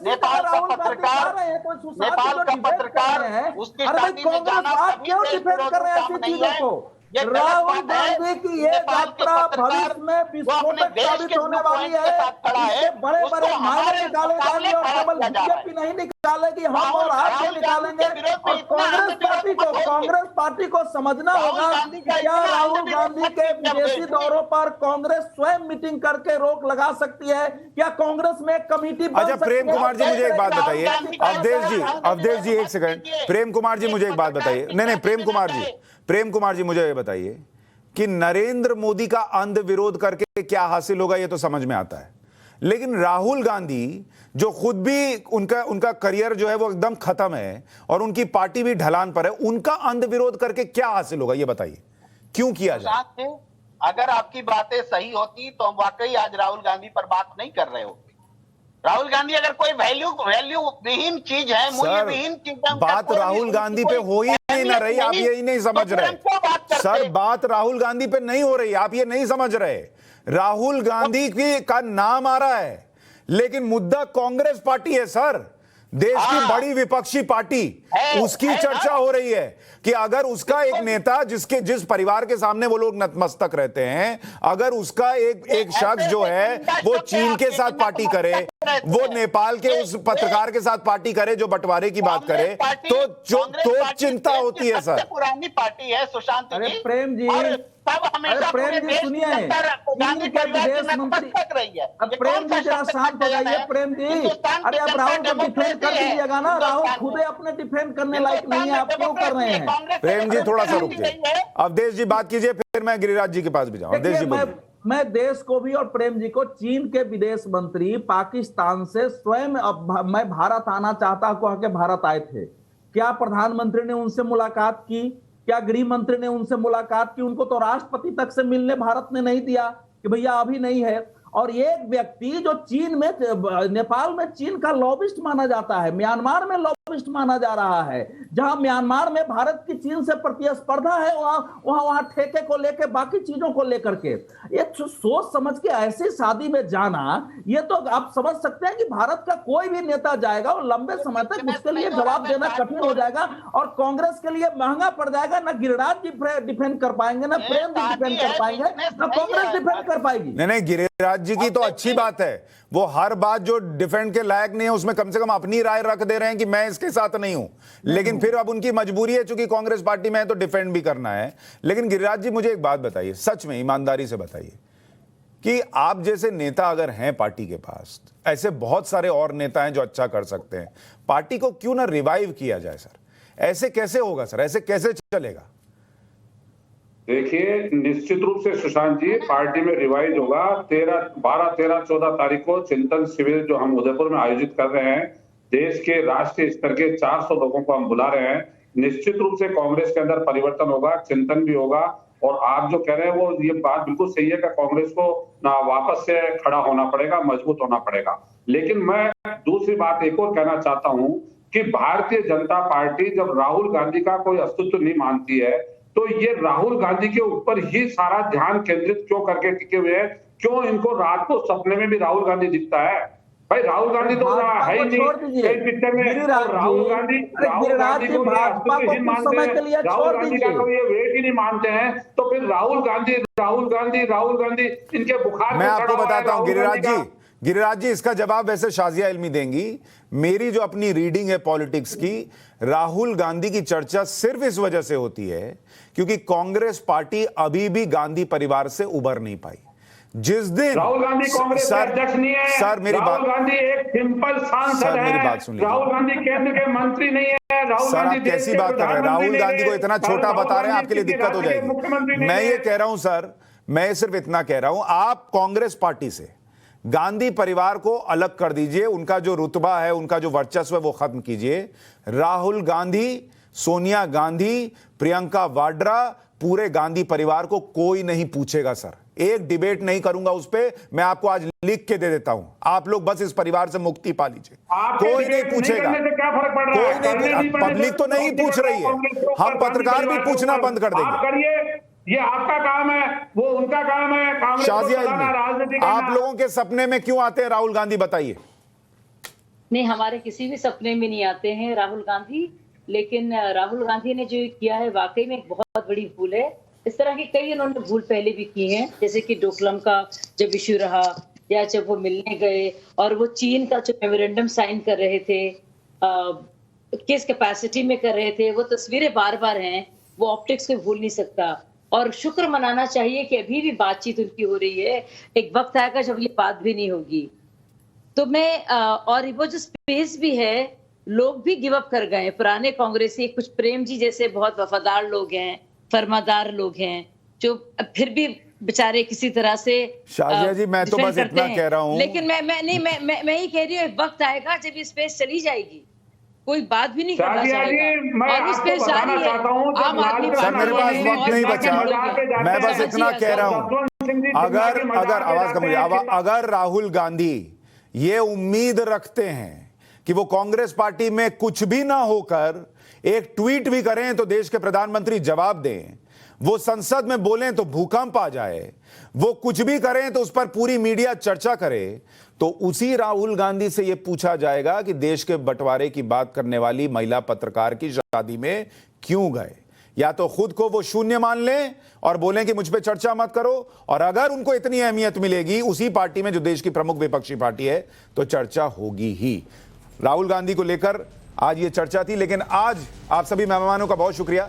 नेपाल का पत्रकार उसकी शादी में जाना क्यों डिफेंड कर रहे हैं ऐसी चीजों को? राहुल गांधी की ये यात्रा भविष्य में विस्फोटक साबित होने वाली है। इससे बड़े बड़े मायने निकाले जाएंगे और केवल बीजेपी नहीं निकालेगी, हम और आप भी निकालेंगे। और कांग्रेस पार्टी को समझना होगा कि क्या राहुल गांधी के विदेशी दौरों पर कांग्रेस स्वयं मीटिंग करके रोक लगा सकती है? क्या कांग्रेस में कमेटी बन अच्छा सकती है? प्रेम कुमार जी मुझे एक बात बताइए, अवधेश जी एक सेकंड, प्रेम कुमार जी मुझे एक बात बताइए, नहीं प्रेम कुमार जी मुझे ये बताइए कि नरेंद्र मोदी का अंध विरोध करके क्या हासिल होगा, ये तो समझ में आता है, लेकिन राहुल गांधी जो खुद भी उनका करियर जो है वो एकदम खत्म है और उनकी पार्टी भी ढलान पर है, उनका अंध विरोध करके क्या हासिल होगा, ये बताइए, क्यों किया जाए? अगर आपकी बातें सही होती तो हम वाकई आज राहुल गांधी पर बात नहीं कर रहे होते। राहुल गांधी अगर कोई वैल्यू विहीन चीज है, मूल्य विहीन चीज है, बात राहुल गांधी पे हो ही नहीं ना रही, आप यही नहीं समझ रहे सर, बात राहुल गांधी पे नहीं हो रही, आप ये नहीं समझ रहे। राहुल गांधी का नाम आ रहा है, लेकिन मुद्दा कांग्रेस पार्टी है सर, देश की बड़ी विपक्षी पार्टी, उसकी चर्चा हो रही है कि अगर उसका एक नेता जिस परिवार के सामने वो लोग नतमस्तक रहते हैं, अगर उसका एक शख्स जो है वो चीन के साथ पार्टी करे, वो नेपाल के उस पत्रकार के साथ पार्टी करे जो बंटवारे की बात करे, तो चिंता होती है सर। पुरानी पार्टी है सुशांत जी। प्रेम जी, प्रेम जी सुनिए, चीन के विदेश मंत्री, अब प्रेम जी जरा शांत हो जाइए। प्रेम जी, अरे अब राहुल को डिफेंड कर दीजिएगा ना, राहुल खुद अपने डिफेंड करने लायक नहीं है, आप क्यों कर रहे हैं? प्रेम जी थोड़ा सा रुक जाइए, अवधेश जी बात कीजिए, फिर मैं गिरिराज जी के पास भी जाऊं। अवधेश जी मैं देश को भी और प्रेम जी को, चीन के विदेश मंत्री पाकिस्तान से स्वयं मैं भारत आना चाहता कह के भारत आए थे। क्या प्रधानमंत्री ने उनसे मुलाकात की? क्या गृह मंत्री ने उनसे मुलाकात की? उनको तो राष्ट्रपति तक से मिलने भारत ने नहीं दिया कि भैया अभी नहीं है। और एक व्यक्ति जो चीन में, नेपाल में चीन का लॉबिस्ट माना जाता है, म्यांमार में लॉबिस्ट माना जा रहा है, जहां म्यांमार में भारत की चीन से प्रतिस्पर्धा है, वहां ठेके को लेकर बाकी चीजों को लेकर के ये सोच समझ के ऐसी शादी में जाना, ये तो आप समझ सकते हैं कि भारत का कोई भी नेता जाएगा और लंबे समय तक उसके लिए जवाब देना कठिन हो जाएगा और कांग्रेस के लिए महंगा पड़ जाएगा। ना गिरिराज जी डिफेंड कर पाएंगे, ना प्रेम जी डिफेंड कर पाएंगे, ना कांग्रेस डिफेंड कर पाएगी। नहीं, गिरिराज जी की तो अच्छी बात है, वो हर बात जो डिफेंड के लायक नहीं है उसमें कम से कम अपनी राय रख दे रहे हैं कि मैं इसके साथ नहीं हूं, लेकिन फिर अब उनकी मजबूरी है, चूंकि कांग्रेस पार्टी में है तो डिफेंड भी करना है। लेकिन गिरिराज जी मुझे एक बात बताइए, सच में ईमानदारी से बताइए कि आप जैसे नेता अगर हैं पार्टी के पास, ऐसे बहुत सारे और नेता हैं जो अच्छा कर सकते हैं, पार्टी को क्यों ना रिवाइव किया जाए सर? ऐसे कैसे होगा सर, ऐसे कैसे चलेगा? देखिए, निश्चित रूप से सुशांत जी, पार्टी में रिवाइज होगा। 12, 13, 14 तारीख को चिंतन शिविर जो हम उदयपुर में आयोजित कर रहे हैं, देश के राष्ट्रीय स्तर के 400 लोगों को हम बुला रहे हैं। निश्चित रूप से कांग्रेस के अंदर परिवर्तन होगा, चिंतन भी होगा। और आप जो कह रहे हैं वो ये बात बिल्कुल सही है कि कांग्रेस को ना वापस से खड़ा होना पड़ेगा, मजबूत होना पड़ेगा। लेकिन मैं दूसरी बात एक और कहना चाहता हूं कि भारतीय जनता पार्टी जब राहुल गांधी का कोई अस्तित्व नहीं मानती है, तो ये राहुल गांधी के ऊपर ही सारा ध्यान केंद्रित क्यों करके टिके हुए हैं? क्यों इनको रात को सपने में भी राहुल गांधी दिखता है? भाई राहुल गांधी तो है ही नहीं कई पिक्चर में। राहुल गांधी को मानते हैं, राहुल गांधी का कोई वेट ही नहीं मानते हैं, तो फिर राहुल गांधी इनके बुखार। मैं आपको बताता हूं गिरिराज जी, इसका जवाब वैसे शाजिया इल्मी देंगी। मेरी जो अपनी रीडिंग है पॉलिटिक्स की, राहुल गांधी की चर्चा सिर्फ इस वजह से होती है क्योंकि कांग्रेस पार्टी अभी भी गांधी परिवार से उबर नहीं पाई। जिस दिन राहुल गांधी कांग्रेस के अध्यक्ष नहीं है। सर मेरी राहुल बात, गांधी एक सिंपल सांसद सर, मेरी है। बात सुन लीजिए। राहुल गांधी केंद्र के मंत्री नहीं है। राहुल सर गांधी आप देश कैसी के बात कर रहे हैं? प्रधानमंत्री राहुल गांधी को नहीं इतना है। छोटा राहुल बता रहे हैं, गांधी आपके लिए किसी दिक्कत हो राज्य के जाएगी। मुख्यमंत्री नहीं मैं है। ये कह रहा हूं सर, मैं सिर्फ इतना कह रहा हूं, आप कांग्रेस पार्टी से गांधी परिवार को अलग कर दीजिए, उनका जो रुतबा है, उनका जो वर्चस्व है वो खत्म कीजिए। राहुल गांधी, सोनिया गांधी, प्रियंका वाड्रा, पूरे गांधी परिवार को कोई नहीं पूछेगा सर। एक डिबेट नहीं करूंगा उस पे, मैं आपको आज लिख के दे देता हूं। आप लोग बस इस परिवार से मुक्ति पा लीजिए, कोई नहीं पूछेगा, करने से क्या फर्क पड़ रहा कोई है? करने नहीं। पड़ने पब्लिक से तो नहीं मुक्ति पूछ पड़ रहा रही है। है, कांग्रेस को हम ऊपर पत्रकार भी गांधी पूछना परिवार बंद कर को आप देंगे। करिए, ये आपका काम है, वो उनका काम है। कांग्रेस को शाजिया चलाना, इल्मी, राजनीति आप करना। लोगों के सपने में क्यों आते हैं राहुल गांधी, बताइए। नहीं, हमारे किसी भी सपने में नहीं आते हैं राहुल गांधी, लेकिन राहुल गांधी ने जो किया है वाकई में एक बहुत बड़ी भूल है। इस तरह की कई उन्होंने भूल पहले भी की हैं, जैसे कि डोकलम का जब इश्यू रहा, या जब वो मिलने गए और वो चीन का जो मेमोरेंडम साइन कर रहे थे, किस कैपेसिटी में कर रहे थे, वो तस्वीरें बार बार हैं, वो ऑप्टिक्स को भूल नहीं सकता। और शुक्र मनाना चाहिए कि अभी भी बातचीत उनकी हो रही है। एक वक्त आएगा जब ये बात भी नहीं होगी। तो मैं और वो जो स्पेस भी है, लोग भी गिव अप कर गए। पुराने कांग्रेसी, कुछ प्रेम जी जैसे बहुत वफादार लोग हैं, फरमादार लोग हैं, जो फिर भी बेचारे किसी तरह से शाजिया जी, मैं तो डिफेंड बस इतना करते हैं। कह रहा हूं, लेकिन मैं ही कह रही हूँ, एक वक्त आएगा जब ये स्पेस चली जाएगी, कोई बात भी नहीं करना शाजिया जी, चाहेगा मैं और आपको स्पेस जारी बताना है। चाहता हूं, जब आम आदमी लाल सर मेरे पास पार्टी वक्त नहीं बचा, मैं बस इतना कह रहा हूं, अगर आवाज कम अगर राहुल गांधी ये उम्मीद रखते हैं कि वो कांग्रेस पार्टी में कुछ भी ना होकर एक ट्वीट भी करें तो देश के प्रधानमंत्री जवाब दें, वो संसद में बोलें तो भूकंप आ जाए, वो कुछ भी करें तो उस पर पूरी मीडिया चर्चा करे, तो उसी राहुल गांधी से यह पूछा जाएगा कि देश के बंटवारे की बात करने वाली महिला पत्रकार की शादी में क्यों गए। या तो खुद को वो शून्य मान लें और बोलें कि मुझ पे चर्चा मत करो, और अगर उनको इतनी अहमियत मिलेगी उसी पार्टी में जो देश की प्रमुख विपक्षी पार्टी है तो चर्चा होगी ही। राहुल गांधी को लेकर आज ये चर्चा थी, लेकिन आज आप सभी मेहमानों का बहुत शुक्रिया।